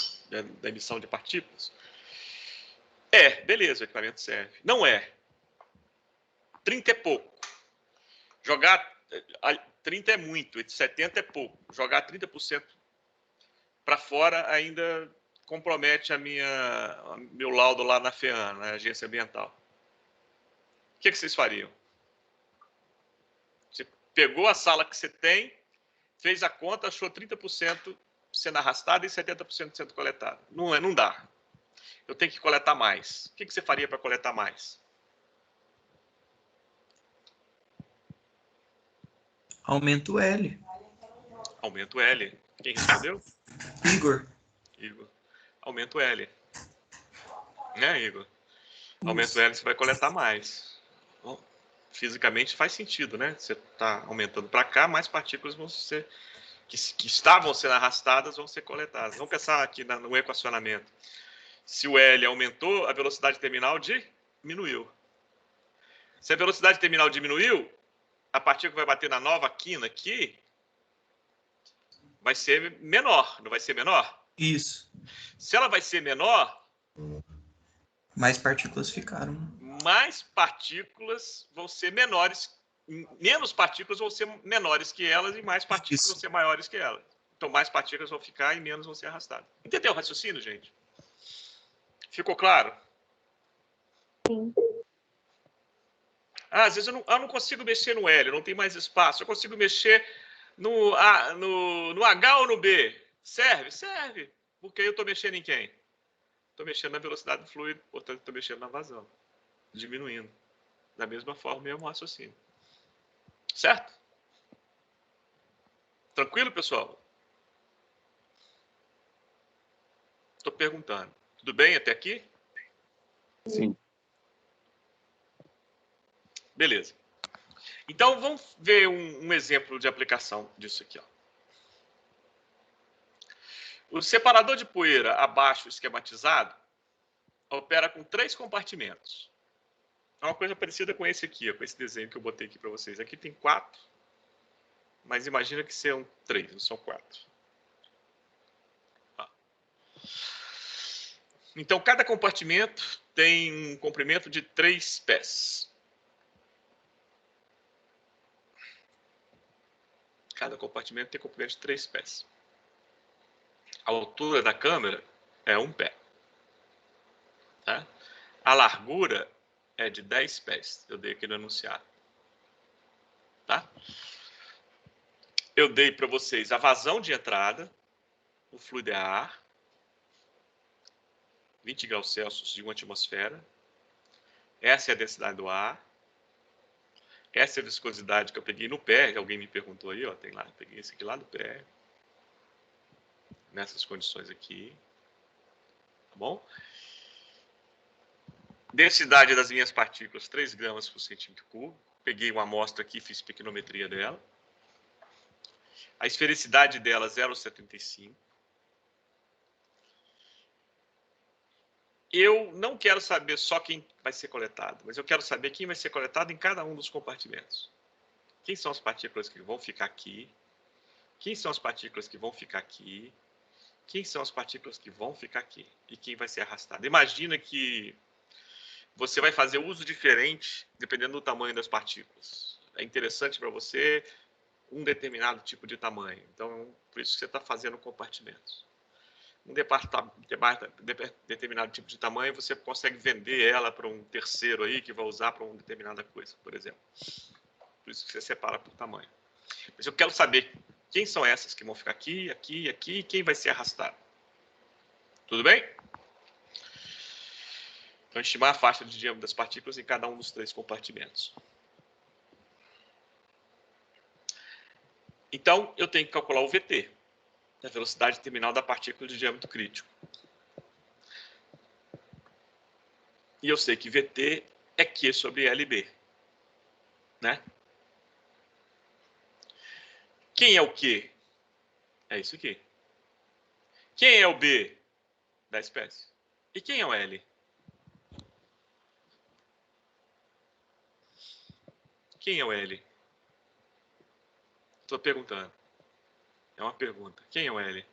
da emissão de partículas? Beleza, o equipamento serve. Não é. 30 é pouco. Jogar 30 é muito, 70 é pouco. Jogar 30% para fora ainda compromete meu laudo lá na FEAM, na Agência Ambiental. O que vocês fariam? Você pegou a sala que você tem, fez a conta, achou 30% sendo arrastado e 70% sendo coletado. Não dá. Eu tenho que coletar mais. O que você faria para coletar mais? Aumento o L. Aumento o L. Quem respondeu? Igor. Igor. Aumento o L. Né, Igor? Aumento Isso. o L, você vai coletar mais. Bom, fisicamente faz sentido, né? Você está aumentando para cá, mais partículas vão ser que estavam sendo arrastadas vão ser coletadas. Vamos pensar aqui no equacionamento. Se o L aumentou, a velocidade terminal diminuiu. Se a velocidade terminal diminuiu, a partícula que vai bater na nova quina aqui vai ser menor, não vai ser menor? Isso. Se ela vai ser menor, Mais partículas ficaram. mais partículas vão ser menores, menos partículas vão ser menores que elas e mais partículas vão ser maiores que elas. Então, mais partículas vão ficar e menos vão ser arrastadas. Entendeu o raciocínio, gente? Ficou claro? Sim. Às vezes eu não consigo mexer no L, não tem mais espaço. Eu consigo mexer no H ou no B. Serve? Serve. Porque eu estou mexendo em quem? Estou mexendo na velocidade do fluido, portanto, estou mexendo na vazão. Diminuindo. Da mesma forma, o mesmo raciocínio. Certo? Tranquilo, pessoal? Estou perguntando. Tudo bem até aqui? Sim. Beleza. Então, vamos ver um exemplo de aplicação disso aqui. Ó. O separador de poeira abaixo esquematizado opera com 3 compartimentos. É uma coisa parecida com esse aqui, ó, com esse desenho que eu botei aqui para vocês. Aqui tem 4, mas imagina que são 3, não são 4. Ó. Então, cada compartimento tem um comprimento de 3 pés. Cada compartimento tem comprimento de 3 pés. A altura da câmera é 1 pé. Tá? A largura é de 10 pés. Eu dei aqui no enunciado. Tá? Eu dei para vocês a vazão de entrada. O fluido é ar. 20 graus Celsius de uma atmosfera. Essa é a densidade do ar. Essa é a viscosidade que eu peguei no pé. Alguém me perguntou aí, ó, tem lá, eu peguei esse aqui lá do pé. Nessas condições aqui. Tá bom? Densidade das minhas partículas, 3 gramas por centímetro cúbico. Peguei uma amostra aqui, fiz pequenometria dela. A esfericidade dela, 0,75. Eu não quero saber só quem vai ser coletado, mas eu quero saber quem vai ser coletado em cada um dos compartimentos. Quem são as partículas que vão ficar aqui? Quem são as partículas que vão ficar aqui? Quem são as partículas que vão ficar aqui? E quem vai ser arrastado? Imagina que você vai fazer uso diferente dependendo do tamanho das partículas. É interessante para você um determinado tipo de tamanho. Então, por isso que você está fazendo compartimentos. Um determinado tipo de tamanho, você consegue vender ela para um terceiro aí que vai usar para uma determinada coisa, por exemplo. Por isso que você separa por tamanho. Mas eu quero saber quem são essas que vão ficar aqui, aqui, aqui, e quem vai ser arrastado. Tudo bem? Então, estimar a faixa de diâmetro das partículas em cada um dos 3 compartimentos. Então, eu tenho que calcular o VT, a velocidade terminal da partícula de diâmetro crítico. E eu sei que VT é Q sobre LB. Né? Quem é o Q? É isso aqui. Quem é o B da espécie? E quem é o L? Quem é o L? Estou perguntando. É uma pergunta. Quem é o L?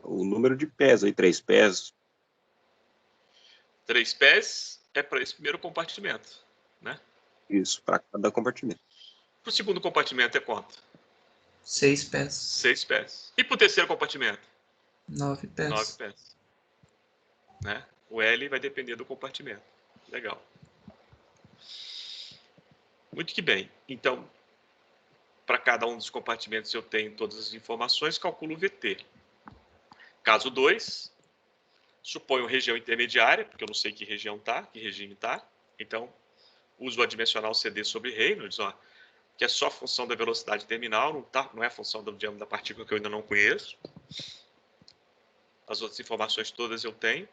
O número de pés aí, 3 pés. 3 pés é para esse primeiro compartimento, né? Isso, para cada compartimento. Para o segundo compartimento é quanto? 6 pés. 6 pés. E para o terceiro compartimento? 9 pés. 9 pés. Né? O L vai depender do compartimento. Legal. Muito que bem. Então, para cada um dos compartimentos eu tenho todas as informações, calculo o VT. Caso 2, suponho região intermediária, porque eu não sei que região está, que regime está. Então, uso o adimensional CD sobre Reynolds, ó, que é só função da velocidade terminal, não é função do diâmetro da partícula que eu ainda não conheço. As outras informações todas eu tenho.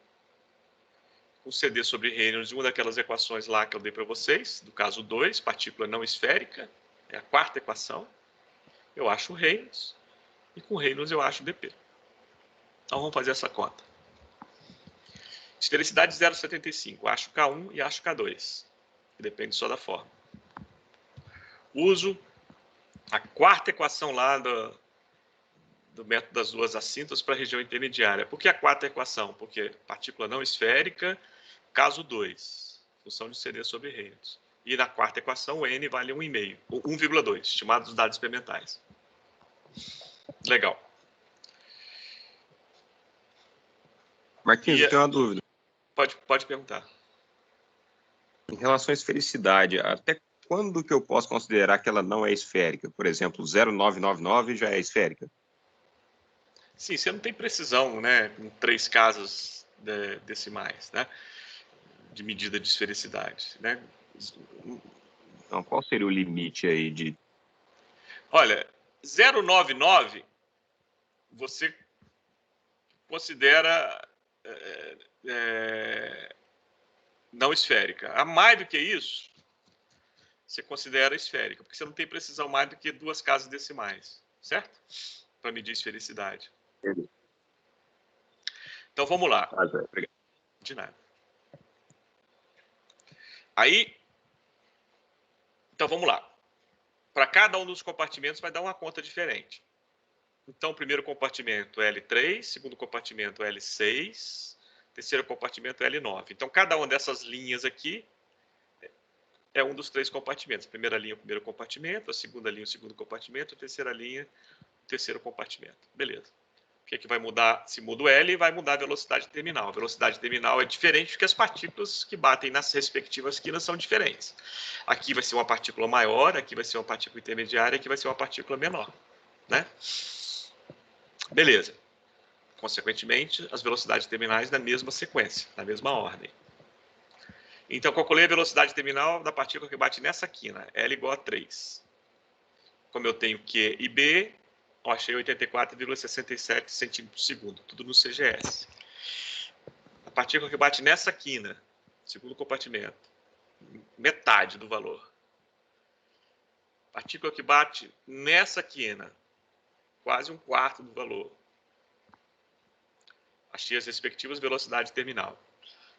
O CD sobre Reynolds, uma daquelas equações lá que eu dei para vocês, do caso 2, partícula não esférica, é a 4ª equação. Eu acho o Reynolds, e com o Reynolds eu acho o dp. Então vamos fazer essa conta. Esfericidade 0,75, acho K1 e acho K2, que depende só da forma. Uso a 4ª equação lá do método das duas assíntotas para a região intermediária. Por que a 4ª equação? Porque partícula não esférica, caso 2, função de CD sobre Reynolds. E na 4ª equação, o N vale 1,5, 1,2, estimado dos dados experimentais. Legal. Marquinhos, eu tenho uma dúvida. Pode perguntar. Em relação à esfericidade, até quando que eu posso considerar que ela não é esférica? Por exemplo, 0,999 já é esférica? Sim, você não tem precisão, né, com 3 casas decimais, né, de medida de esfericidade, né? Então, qual seria o limite aí de... Olha, 0,99 você considera não esférica. A mais do que isso, você considera esférica, porque você não tem precisão mais do que 2 casas decimais, certo? Para medir esfericidade. Então, vamos lá. Obrigado. De nada. Aí, então vamos lá. Para cada um dos compartimentos vai dar uma conta diferente. Então, primeiro compartimento L3, segundo compartimento L6, terceiro compartimento L9. Então, cada uma dessas linhas aqui é um dos 3 compartimentos. A primeira linha, o primeiro compartimento, a segunda linha, o segundo compartimento, a terceira linha, o terceiro compartimento. Beleza. O que é que vai mudar? Se muda o L, vai mudar a velocidade terminal. A velocidade terminal é diferente porque as partículas que batem nas respectivas quinas são diferentes. Aqui vai ser uma partícula maior, aqui vai ser uma partícula intermediária, aqui vai ser uma partícula menor, né? Beleza. Consequentemente, as velocidades terminais na mesma sequência, na mesma ordem. Então, calculei a velocidade terminal da partícula que bate nessa quina, L igual a 3. Como eu tenho Q e B, eu achei 84,67 centímetros por segundo, tudo no CGS. partícula que bate nessa quina, segundo compartimento, metade do valor. Partícula que bate nessa quina, quase um quarto do valor. Achei as respectivas velocidades terminal.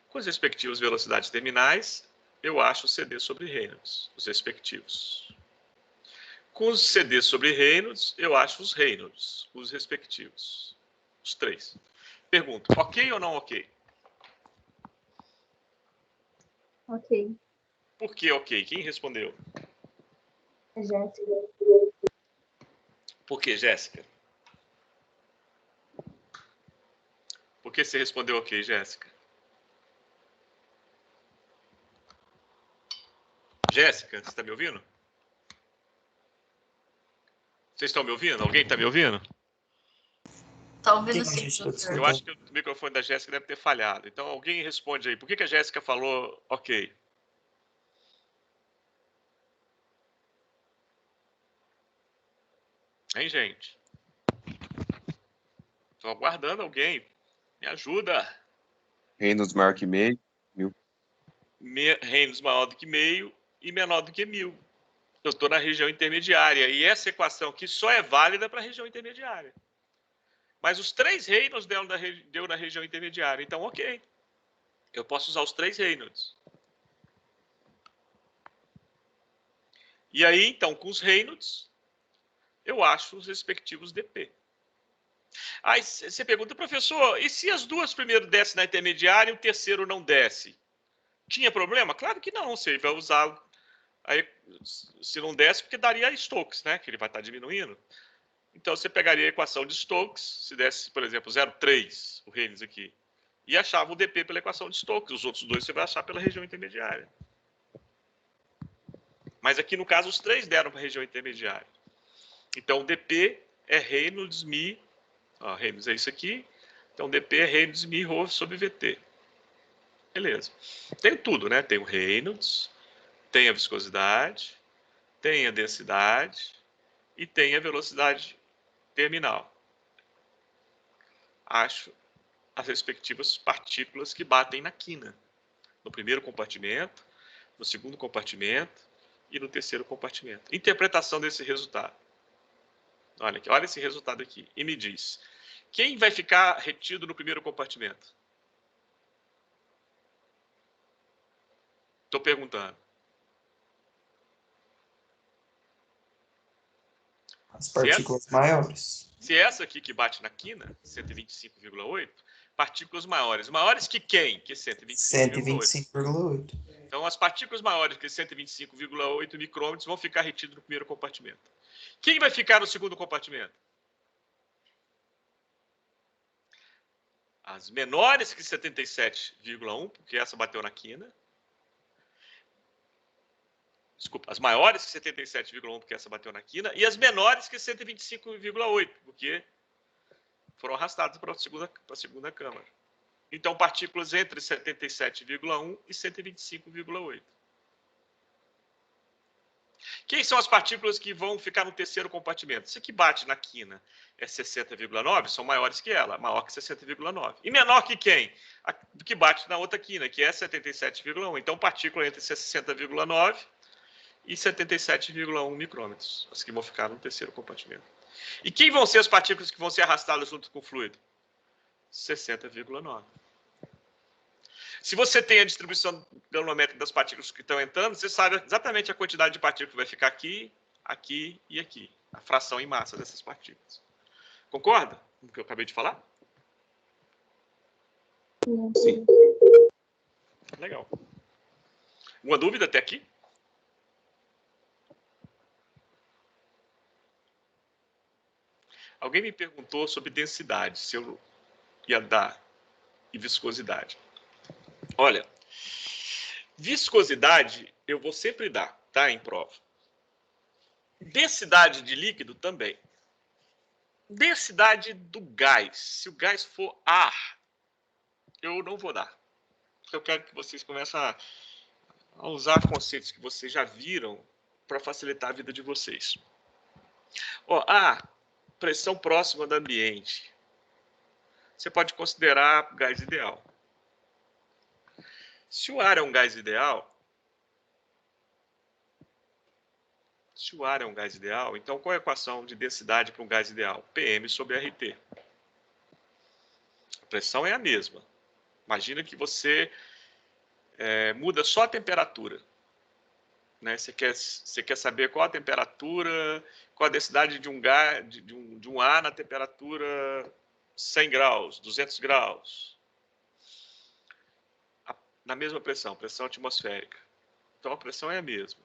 Com as respectivas velocidades terminais, eu acho o CD sobre Reynolds, os respectivos. Com os CD sobre Reynolds, eu acho os Reynolds, os respectivos. Os três. Pergunto, ok ou não ok? Ok. Por que ok? Quem respondeu? Jéssica. Por que, Jéssica? Por que você respondeu ok, Jéssica? Jéssica, você está me ouvindo? Vocês estão me ouvindo? Alguém está me ouvindo? Tá O ouvindo que que a sim, gente tá professor. Eu acho que o microfone da Jéssica deve ter falhado. Então, alguém responde aí. Por que a Jéssica falou ok? Hein, gente? Estou aguardando alguém. Me ajuda. Reynolds maior que meio. Reynolds maior do que meio e menor do que 1000. Eu estou na região intermediária. E essa equação aqui só é válida para a região intermediária. Mas os 3 Reynolds deu na região intermediária. Então, ok. Eu posso usar os 3 Reynolds. E aí, então, com os Reynolds, eu acho os respectivos DP. Aí você pergunta, professor, e se as duas primeiras descem na intermediária e o terceiro não desce? Tinha problema? Claro que não. Você vai usar... Aí, se não desce, porque daria Stokes, né? Que ele vai estar diminuindo. Então, você pegaria a equação de Stokes, se desse, por exemplo, 0,3, o Reynolds aqui, e achava o DP pela equação de Stokes. Os outros dois você vai achar pela região intermediária. Mas aqui, no caso, os 3 deram para a região intermediária. Então, o DP é Reynolds Mi. Ó, Reynolds é isso aqui. Então, DP é Reynolds Mi Rho sobre VT. Beleza. Tem tudo, né? Tem o Reynolds, tem a viscosidade, tem a densidade e tem a velocidade terminal. Acho as respectivas partículas que batem na quina. No primeiro compartimento, no segundo compartimento e no terceiro compartimento. Interpretação desse resultado. Olha aqui, olha esse resultado aqui. E me diz, quem vai ficar retido no primeiro compartimento? Estou perguntando. As partículas maiores. Se essa aqui que bate na quina, 125,8, partículas maiores. Maiores que quem? Que 125,8. 125,8. Então, as partículas maiores que 125,8 micrômetros vão ficar retidas no primeiro compartimento. Quem vai ficar no segundo compartimento? As menores que 77,1, porque essa bateu na quina. Desculpa, as maiores que 77,1, porque essa bateu na quina. E as menores que 125,8, porque foram arrastadas para a segunda câmara. Então, partículas entre 77,1 e 125,8. Quem são as partículas que vão ficar no terceiro compartimento? Isso aqui bate na quina é 60,9, são maiores que ela, maior que 60,9. E menor que quem? A que bate na outra quina, que é 77,1. Então, partícula entre 60,9 e 77,1 micrômetros, as que vão ficar no terceiro compartimento. E quem vão ser as partículas que vão ser arrastadas junto com o fluido? 60,9. Se você tem a distribuição ganométrica das partículas que estão entrando, você sabe exatamente a quantidade de partículas que vai ficar aqui, aqui e aqui. A fração em massa dessas partículas. Concorda com o que eu acabei de falar? Sim. Legal. Uma dúvida até aqui? Alguém me perguntou sobre densidade, se eu ia dar, e viscosidade. Olha, viscosidade eu vou sempre dar, tá? Em prova. Densidade de líquido também. Densidade do gás. Se o gás for ar, eu não vou dar. Eu quero que vocês comecem a usar conceitos que vocês já viram para facilitar a vida de vocês. Ó, pressão próxima do ambiente. Você pode considerar gás ideal. Se o ar é um gás ideal, então qual é a equação de densidade para um gás ideal? PM sobre RT. A pressão é a mesma. Imagina que você muda só a temperatura. Né? Você quer saber qual a temperatura, qual a densidade de um gás, de um ar na temperatura 100 graus, 200 graus. Na mesma pressão atmosférica. Então a pressão é a mesma.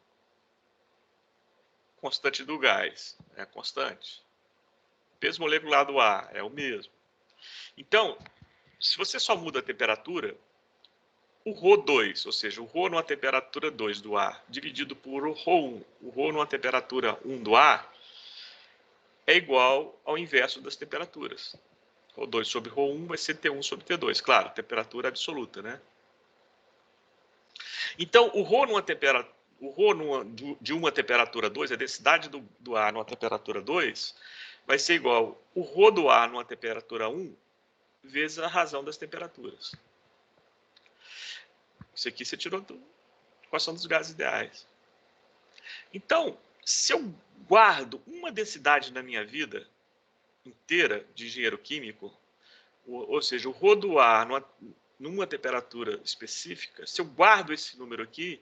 Constante do gás é a constante. Peso molecular do ar é o mesmo. Então, se você só muda a temperatura, o ρ2, ou seja, o ρ numa temperatura 2 do ar, dividido por o ρ1, o ρ numa temperatura 1 do ar, é igual ao inverso das temperaturas. ρ2 sobre ρ1 vai ser T1 sobre T2. Claro, temperatura absoluta, né? Então, o ρ de uma temperatura 2, a densidade do ar numa temperatura 2, vai ser igual o ρ do ar numa temperatura 1 vezes a razão das temperaturas. Isso aqui você tirou da equação dos gases ideais. Então, se eu guardo uma densidade na minha vida inteira de engenheiro químico, ou seja, o ρ do ar numa temperatura específica, se eu guardo esse número aqui,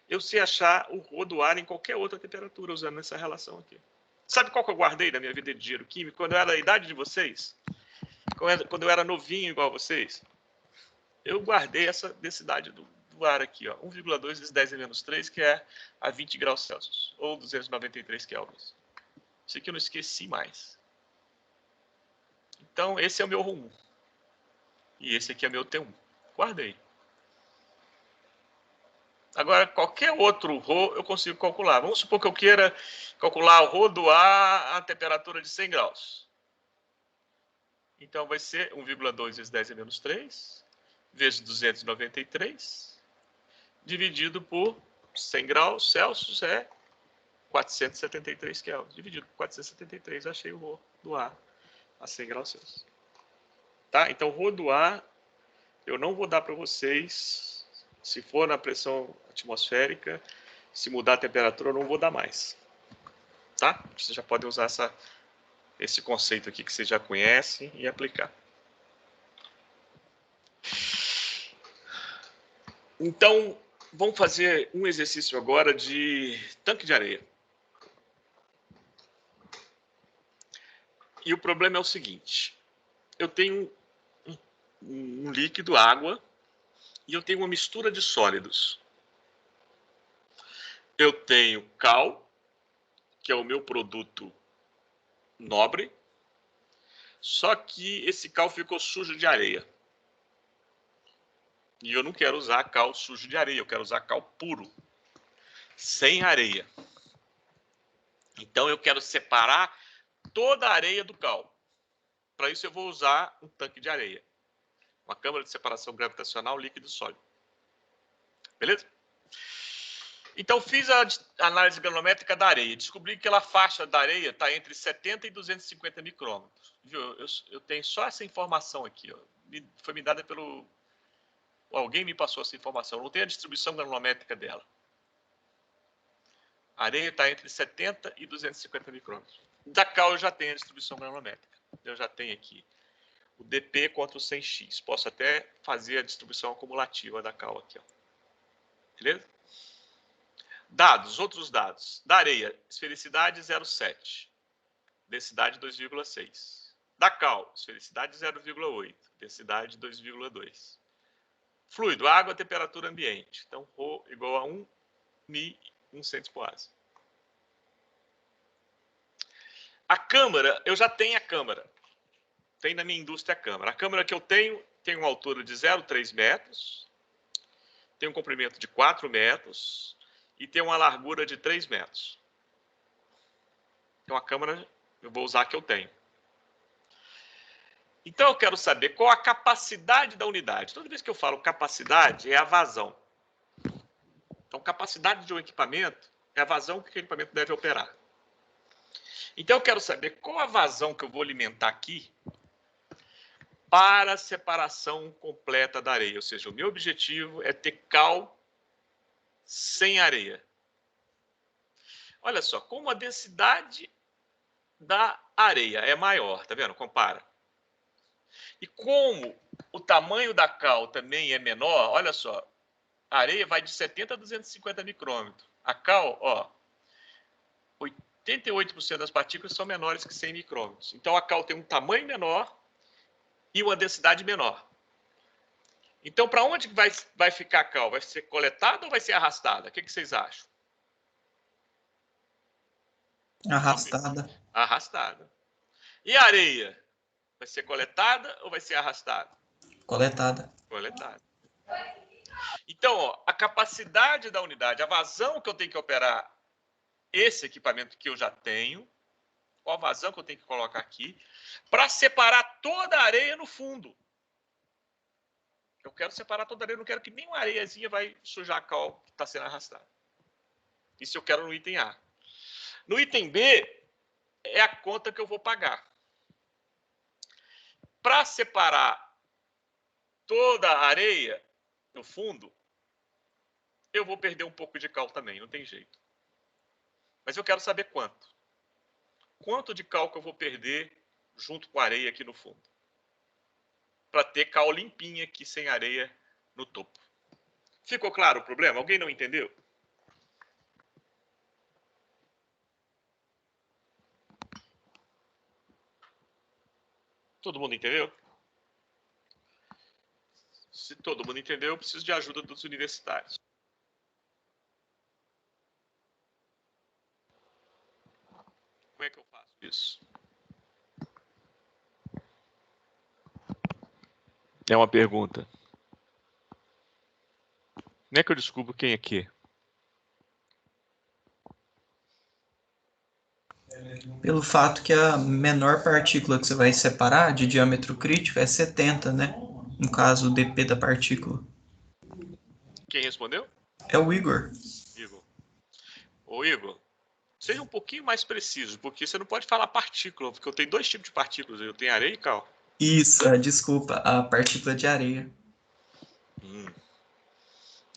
eu sei achar o ρ do ar em qualquer outra temperatura usando essa relação aqui. Sabe qual que eu guardei na minha vida de engenheiro químico? Quando eu era da idade de vocês, quando eu era novinho igual a vocês, eu guardei essa densidade do ar aqui, 1,2 vezes 10 a menos 3, que é a 20 graus Celsius, ou 293 kelvins. Isso aqui eu não esqueci mais. Então, esse é o meu ρ1. E esse aqui é meu T1. Guardei. Agora, qualquer outro ρ eu consigo calcular. Vamos supor que eu queira calcular o ρ do ar a temperatura de 100 graus. Então, vai ser 1,2 vezes 10 a menos 3, vezes 293, dividido por 100 graus Celsius é 473 kelvin. Dividido por 473, achei o ρ do ar a 100 graus Celsius. Tá? Então, o ρ do ar, eu não vou dar para vocês, se for na pressão atmosférica, se mudar a temperatura, eu não vou dar mais. Tá? Vocês já podem usar esse conceito aqui que vocês já conhecem e aplicar. Então, vamos fazer um exercício agora de tanque de areia. E o problema é o seguinte. Eu tenho um líquido, água, e eu tenho uma mistura de sólidos. Eu tenho cal, que é o meu produto nobre, só que esse cal ficou sujo de areia. E eu não quero usar cal sujo de areia, eu quero usar cal puro, sem areia. Então eu quero separar toda a areia do cal. Para isso eu vou usar um tanque de areia. Uma câmara de separação gravitacional líquido sólido. Beleza? Então fiz a análise granulométrica da areia. Descobri que aquela faixa da areia está entre 70 e 250 micrômetros. Eu tenho só essa informação aqui. Foi me dada pelo... Alguém me passou essa informação. Não tem a distribuição granulométrica dela. A areia está entre 70 e 250 micrômetros. Da cal eu já tenho a distribuição granulométrica. Eu já tenho aqui o dp contra o 100x. Posso até fazer a distribuição acumulativa da cal aqui. Ó. Beleza? Dados, outros dados. Da areia, esfericidade 0,7. Densidade 2,6. Da cal, esfericidade 0,8. Densidade 2,2. Fluido, água, temperatura ambiente. Então, ρ igual a 1 mi 1 centímetro por asa. A câmara, eu já tenho a câmara. Tem na minha indústria a câmara. A câmara que eu tenho tem uma altura de 0,3 metros, tem um comprimento de 4 metros e tem uma largura de 3 metros. Então, a câmara eu vou usar a que eu tenho. Então, eu quero saber qual a capacidade da unidade. Toda vez que eu falo capacidade, é a vazão. Então, capacidade de um equipamento é a vazão que o equipamento deve operar. Então, eu quero saber qual a vazão que eu vou alimentar aqui para a separação completa da areia. Ou seja, o meu objetivo é ter cal sem areia. Olha só, como a densidade da areia é maior, tá vendo? Compara. E como o tamanho da cal também é menor, olha só, a areia vai de 70 a 250 micrômetros. A cal, ó, 88% das partículas são menores que 100 micrômetros. Então a cal tem um tamanho menor e uma densidade menor. Então, para onde vai ficar a cal? Vai ser coletada ou vai ser arrastada? O que vocês acham? Arrastada. Arrastada. E a areia? Vai ser coletada ou vai ser arrastada? Coletada. Coletada. Então, ó, a capacidade da unidade, a vazão que eu tenho que operar esse equipamento que eu já tenho, qual a vazão que eu tenho que colocar aqui, para separar toda a areia no fundo. Eu quero separar toda a areia, não quero que nenhuma areiazinha vai sujar a cal que está sendo arrastada. Isso eu quero no item A. No item B, é a conta que eu vou pagar. Para separar toda a areia no fundo, eu vou perder um pouco de cal também, não tem jeito. Mas eu quero saber quanto. Quanto de cal que eu vou perder junto com a areia aqui no fundo? Para ter cal limpinha aqui, sem areia no topo. Ficou claro o problema? Alguém não entendeu? Todo mundo entendeu? Se todo mundo entendeu, eu preciso de ajuda dos universitários. Como é que eu faço isso? É uma pergunta. Como é que eu descubro quem é que? Pelo fato que a menor partícula que você vai separar de diâmetro crítico é 70, né? No caso, o dp da partícula. Quem respondeu? É o Igor. Igor. Ô, Igor, seja um pouquinho mais preciso, porque você não pode falar partícula, porque eu tenho dois tipos de partículas, eu tenho areia e cal. Isso, desculpa, a partícula de areia.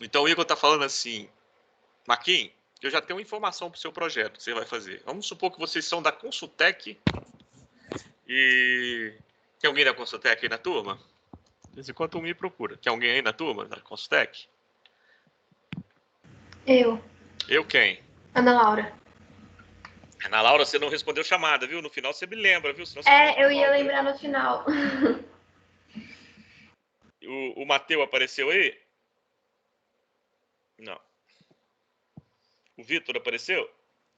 Então o Igor está falando assim, Marquinhos, eu já tenho uma informação para o seu projeto que você vai fazer. Vamos supor que vocês são da Consultec e tem alguém da Consultec aí na turma? De vez em quando um me procura. Tem alguém aí na turma da Consultec? Eu, Eu quem? Ana Laura. Ana Laura, você não respondeu chamada, viu? No final você me lembra, viu? Senão você Eu ia lembrar no final. O Mateu apareceu aí? Não. O Vitor apareceu?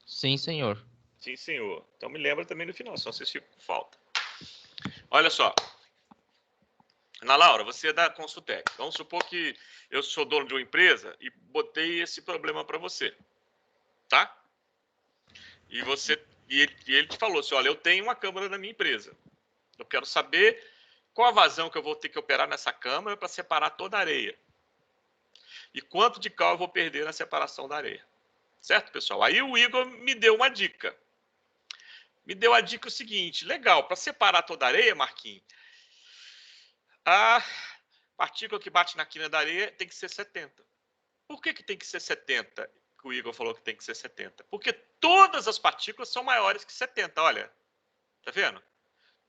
Sim, senhor. Sim, senhor. Então me lembra também no final, senão vocês ficam com falta. Olha só. Ana Laura, você é da Consultec. Vamos supor que eu sou dono de uma empresa e botei esse problema para você. Tá? E ele te falou assim, olha, eu tenho uma câmara na minha empresa. Eu quero saber qual a vazão que eu vou ter que operar nessa câmara para separar toda a areia. E quanto de cal eu vou perder na separação da areia. Certo, pessoal? Aí o Igor me deu uma dica. Me deu a dica o seguinte, legal, para separar toda a areia, Marquinhos, a partícula que bate na quina da areia tem que ser 70. Por que tem que ser 70? Que o Igor falou que tem que ser 70. Porque todas as partículas são maiores que 70, olha. Tá vendo?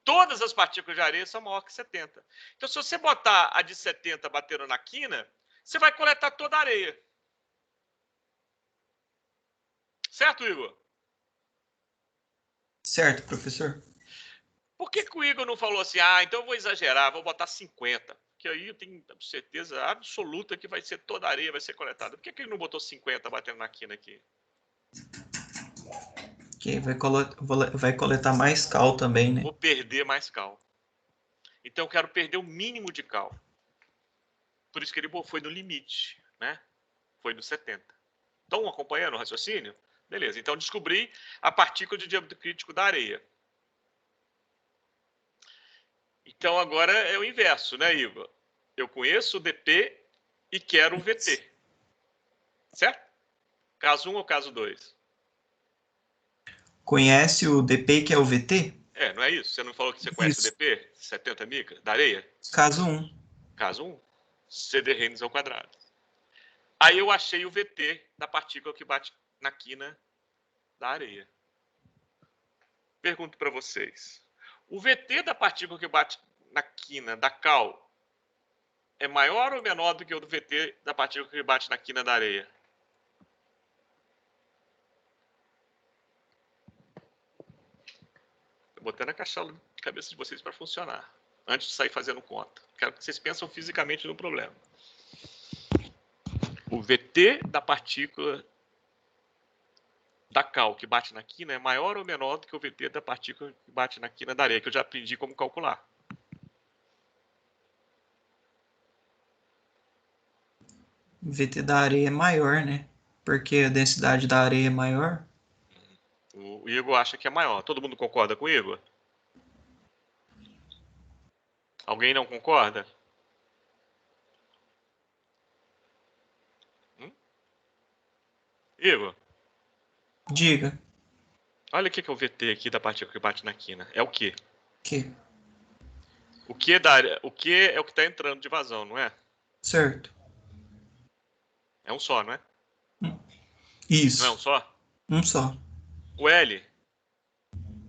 Todas as partículas de areia são maiores que 70. Então, se você botar a de 70 batendo na quina, você vai coletar toda a areia. Certo, Igor? Certo, professor. Por que o Igor não falou assim, então eu vou exagerar, vou botar 50? Porque aí eu tenho certeza absoluta que vai ser toda a areia, vai ser coletada. Por que ele não botou 50 batendo na quina aqui? Que vai coletar mais cal também, né? Vou perder mais cal. Então eu quero perder o mínimo de cal. Por isso que ele foi no limite, né? Foi no 70. Estão acompanhando o raciocínio? Beleza, então descobri a partícula de diâmetro crítico da areia. Então agora é o inverso, né, Igor? Eu conheço o dp e quero o vt. Certo? Caso 1 ou caso 2? Conhece o dp, que é o vt? Não é isso? Você não falou que você conhece Isso. o DP? 70 micra da areia? Caso 1. Caso 1, CD Reynolds ao quadrado. Aí eu achei o VT da partícula que bate na quina da areia. Pergunto para vocês. O VT da partícula que bate na quina da cal é maior ou menor do que o do VT da partícula que bate na quina da areia? Estou botando a caixola na cabeça de vocês para funcionar. Antes de sair fazendo conta. Quero que vocês pensem fisicamente no problema. O VT da partícula da cal que bate na quina é maior ou menor do que o VT da partícula que bate na quina da areia, que eu já aprendi como calcular. O VT da areia é maior, né? Porque a densidade da areia é maior. O Igor acha que é maior. Todo mundo concorda com o Igor? Alguém não concorda? Igor, Diga. olha o que é o VT aqui da partícula que bate na quina. É o quê? Que? O que é o que está entrando de vazão, não é? Certo. É um só, não é? Isso. Não é um só? Um só. O L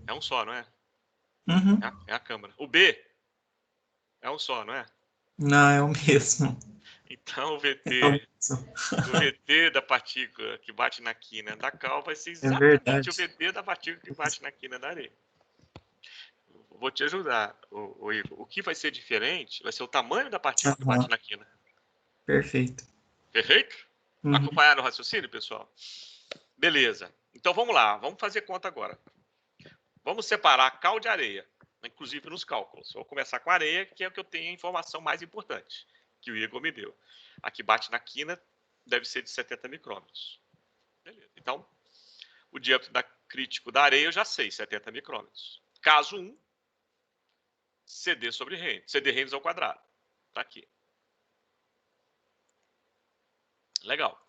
é um só, não é? Uhum. É a câmara. O B é um só, não é? Não, é o mesmo. Então o É o VT da partícula que bate na quina da cal vai ser É exatamente verdade. o VT da partícula que bate na quina da areia. Vou te ajudar, Igor. O que vai ser diferente vai ser o tamanho da partícula que bate na quina. Perfeito. Perfeito? Uhum. Acompanharam o raciocínio, pessoal? Beleza. Então vamos lá, vamos fazer conta agora. Vamos separar cal de areia, inclusive nos cálculos. Vou começar com a areia, que é o que eu tenho a informação mais importante, que o Igor me deu. A que bate na quina deve ser de 70 micrômetros. Beleza. Então, o diâmetro crítico da areia eu já sei, 70 micrômetros. Caso 1, CD sobre Reynolds. CD Reynolds ao quadrado. Está aqui. Legal.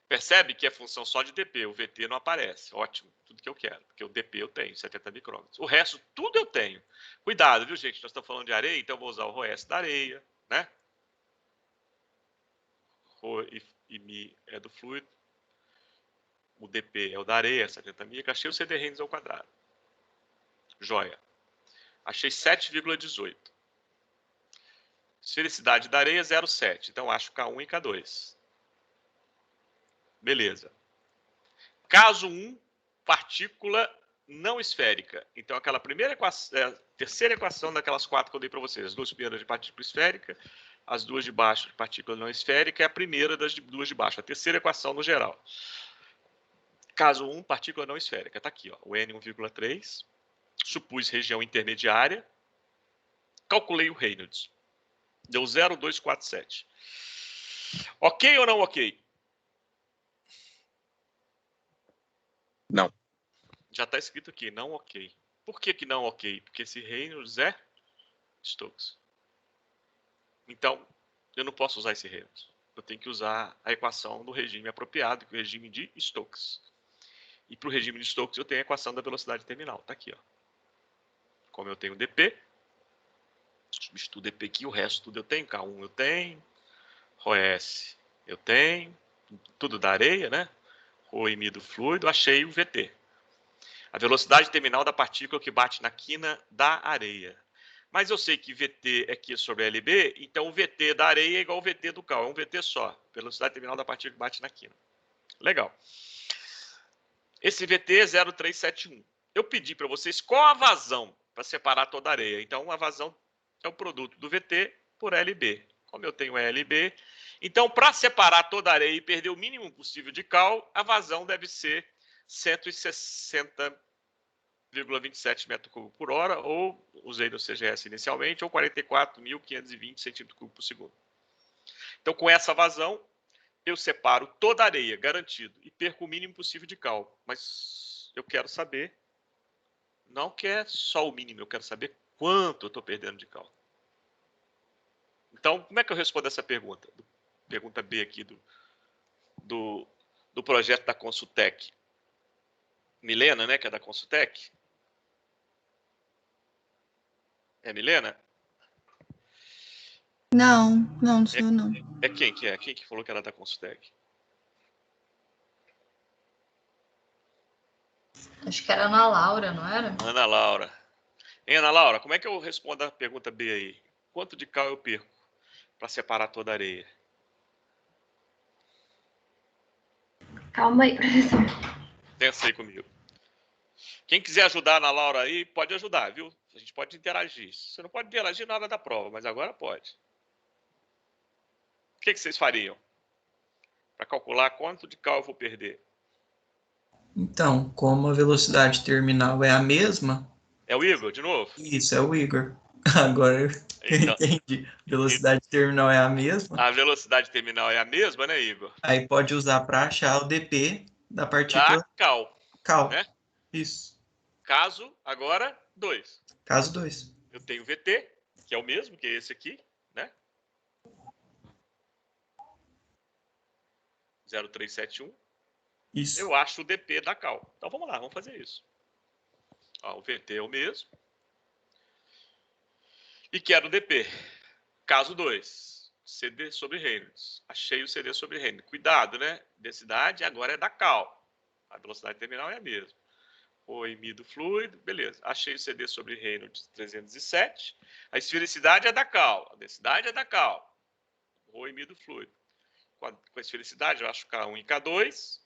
Percebe que é função só de dp, o VT não aparece. Ótimo, tudo que eu quero, porque o dp eu tenho, 70 micrômetros. O resto, tudo eu tenho. Cuidado, viu, gente? Nós estamos falando de areia, então eu vou usar o ρs da areia, né? Rho e mi é do fluido. O dp é o da areia, 70 micrômetros. Achei o CD Reynolds ao quadrado. Joia. Achei 7,18. Esfericidade da areia, 0,7. Então, acho K1 e K2. Beleza. Caso 1, partícula não esférica. Então, aquela terceira equação daquelas 4 que eu dei para vocês. As 2 primeiras de partícula esférica, as 2 de baixo de partícula não esférica, e a primeira das 2 de baixo. A terceira equação no geral. Caso 1, partícula não esférica. Está aqui, ó, o N 1,3. Supus região intermediária. Calculei o Reynolds. Deu 0,247. Ok ou não ok? Não. Já está escrito aqui, não ok. Por que não ok? Porque esse Reynolds é Stokes. Então, eu não posso usar esse Reynolds. Eu tenho que usar a equação do regime apropriado, que é o regime de Stokes. E para o regime de Stokes, eu tenho a equação da velocidade terminal. Está aqui, ó. Como eu tenho dp, substituo dp aqui, o resto tudo eu tenho. K1 eu tenho, ρs eu tenho, tudo da areia, né? Rho e mi do fluido, achei o VT. A velocidade terminal da partícula que bate na quina da areia. Mas eu sei que VT é Q sobre LB, então o VT da areia é igual ao VT do cal. É um VT só. Velocidade terminal da partícula que bate na quina. Legal. Esse VT é 0,371. Eu pedi para vocês qual a vazão para separar toda a areia. Então, a vazão é o produto do VT por LB. Como eu tenho LB, então, para separar toda a areia e perder o mínimo possível de cal, a vazão deve ser 160,27 metros cúbicos por hora, ou usei no CGS inicialmente, ou 44.520 centímetros cúbicos por segundo. Então, com essa vazão, eu separo toda a areia, garantido, e perco o mínimo possível de cal. Mas eu quero saber, não que é só o mínimo, eu quero saber quanto eu estou perdendo de cal. Então, como é que eu respondo essa pergunta? Pergunta B aqui do projeto da Consultec. Milena, né, que é da Consultec. É Milena? Não sou eu, não. É quem que é? Quem que falou que era da Consultec? Acho que era Ana Laura, não era? Ana Laura. Hein, Ana Laura, como é que eu respondo a pergunta B aí? Quanto de cal eu perco para separar toda a areia? Calma aí, professor. Pensa aí comigo. Quem quiser ajudar a Ana Laura aí, pode ajudar, viu? A gente pode interagir. Você não pode interagir na hora da prova, mas agora pode. O que vocês fariam para calcular quanto de cal eu vou perder? Então, como a velocidade terminal é a mesma, É o Igor, de novo? isso é o Igor. Agora eu Então, entendi. Velocidade terminal é a mesma, a velocidade terminal é a mesma, né, Igor? aí pode usar para achar o dp da Da partícula cal, cal. né? Isso. Caso, agora, 2. Caso 2. Eu tenho VT, que é o mesmo, que é esse aqui, né? 0,371. Isso. Eu acho o DP da cal. Então vamos lá, vamos fazer isso. Ó, o VT é o mesmo. E quero o DP. Caso 2. CD sobre Reynolds. Achei o CD sobre Reynolds. Cuidado, né? Densidade agora é da cal. A velocidade terminal é a mesma. Rho e Mi do fluido, beleza. Achei o CD sobre Reynolds 307. A esfericidade é da cal. A densidade é da cal. Rho e Mi do fluido. Com a esfericidade, eu acho K1 e K2.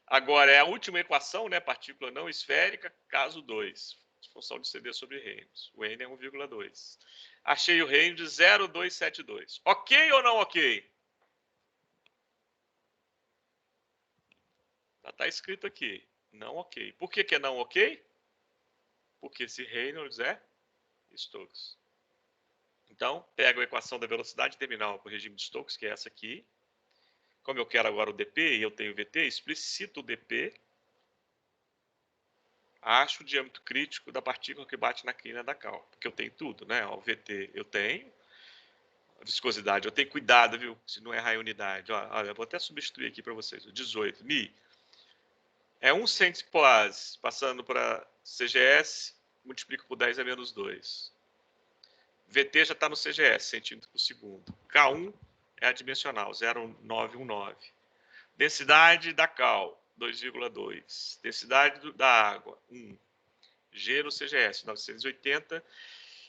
Agora é a última equação, né? Partícula não esférica, caso 2. Função de CD sobre Reynolds. O N é 1,2. Achei o Reynolds 0,272. Ok ou não ok? Está escrito aqui. Não ok. Por que é não ok? Porque esse Reynolds é Stokes. Então, pego a equação da velocidade terminal para o regime de Stokes, que é essa aqui. Como eu quero agora o DP e eu tenho o VT, explicito o DP. Acho o diâmetro crítico da partícula que bate na crina da cal. Porque eu tenho tudo, né? O VT eu tenho. A viscosidade eu tenho. Cuidado, viu? Se não errar a unidade. Olha, eu vou até substituir aqui para vocês. O 18. Mi. É 1 centímetro por AS, passando para CGS, multiplico por 10 a menos 2. VT já está no CGS, centímetro por segundo. K1 é adimensional, 0,919. Densidade da cal, 2,2. Densidade da água, 1. G no CGS, 980.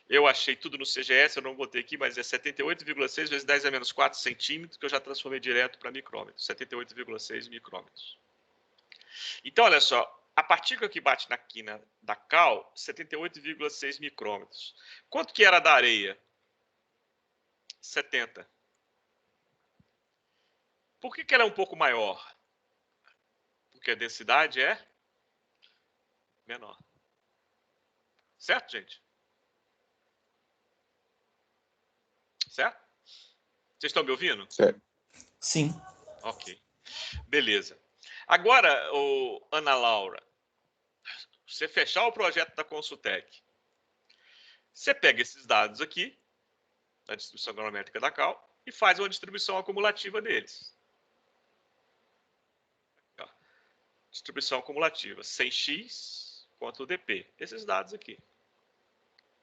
Eu achei tudo no CGS, eu não botei aqui, mas é 78,6 vezes 10 a menos 4 centímetros, que eu já transformei direto para micrômetros. 78,6 micrômetros. Então, olha só, a partícula que bate na quina da cal, 78,6 micrômetros. Quanto que era da areia? 70. Por que ela é um pouco maior? Porque a densidade é menor. Certo, gente? Certo? Vocês estão me ouvindo? Certo. Sim. Ok. Beleza. Agora, Ana Laura, você fechar o projeto da Consultec, você pega esses dados aqui, da distribuição granulométrica da cal, e faz uma distribuição acumulativa deles. Aqui, ó. Distribuição acumulativa, 100x quanto o dp. Esses dados aqui.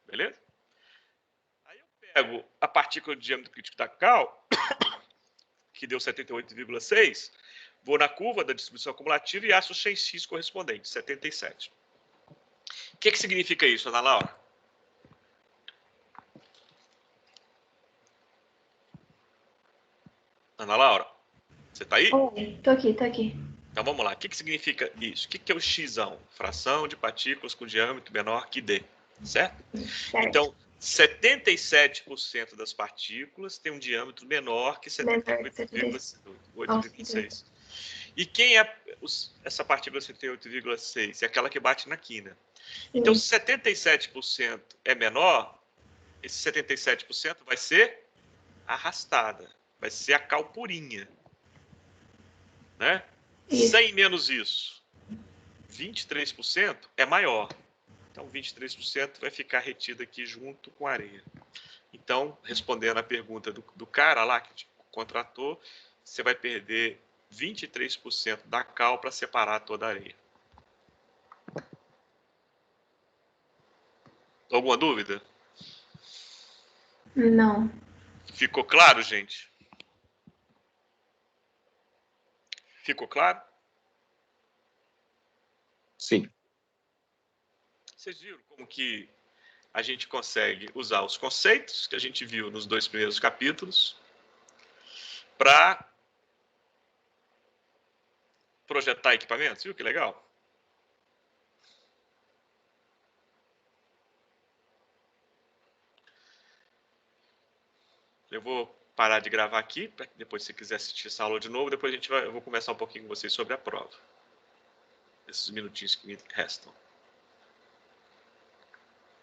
Beleza? Aí eu pego a partícula de diâmetro crítico da cal, que deu 78,6, vou na curva da distribuição acumulativa e acho o 100x correspondente, 77. O que significa isso, Ana Laura? Ana Laura, você está aí? Oi, tô aqui. Então vamos lá. O que significa isso? O que é o xão? Fração de partículas com diâmetro menor que d, certo? Certo. Então, 77% das partículas tem um diâmetro menor que 78,6. E quem é essa partícula 78,6? É aquela que bate na quina. Então, se 77% é menor, esse 77% vai ser arrastada. Vai ser a cal purinha. Né? Isso. 100 menos isso, 23% é maior. Então, 23% vai ficar retido aqui junto com a areia. Então, respondendo a pergunta do cara lá que te contratou, você vai perder 23% da cal para separar toda a areia. Alguma dúvida? Não. Ficou claro, gente? Ficou claro? Sim. Vocês viram como que a gente consegue usar os conceitos que a gente viu nos 2 primeiros capítulos para projetar equipamentos? Viu que legal? Eu vou parar de gravar aqui, para que depois, se quiser assistir essa aula de novo, depois eu vou conversar um pouquinho com vocês sobre a prova. Esses minutinhos que me restam.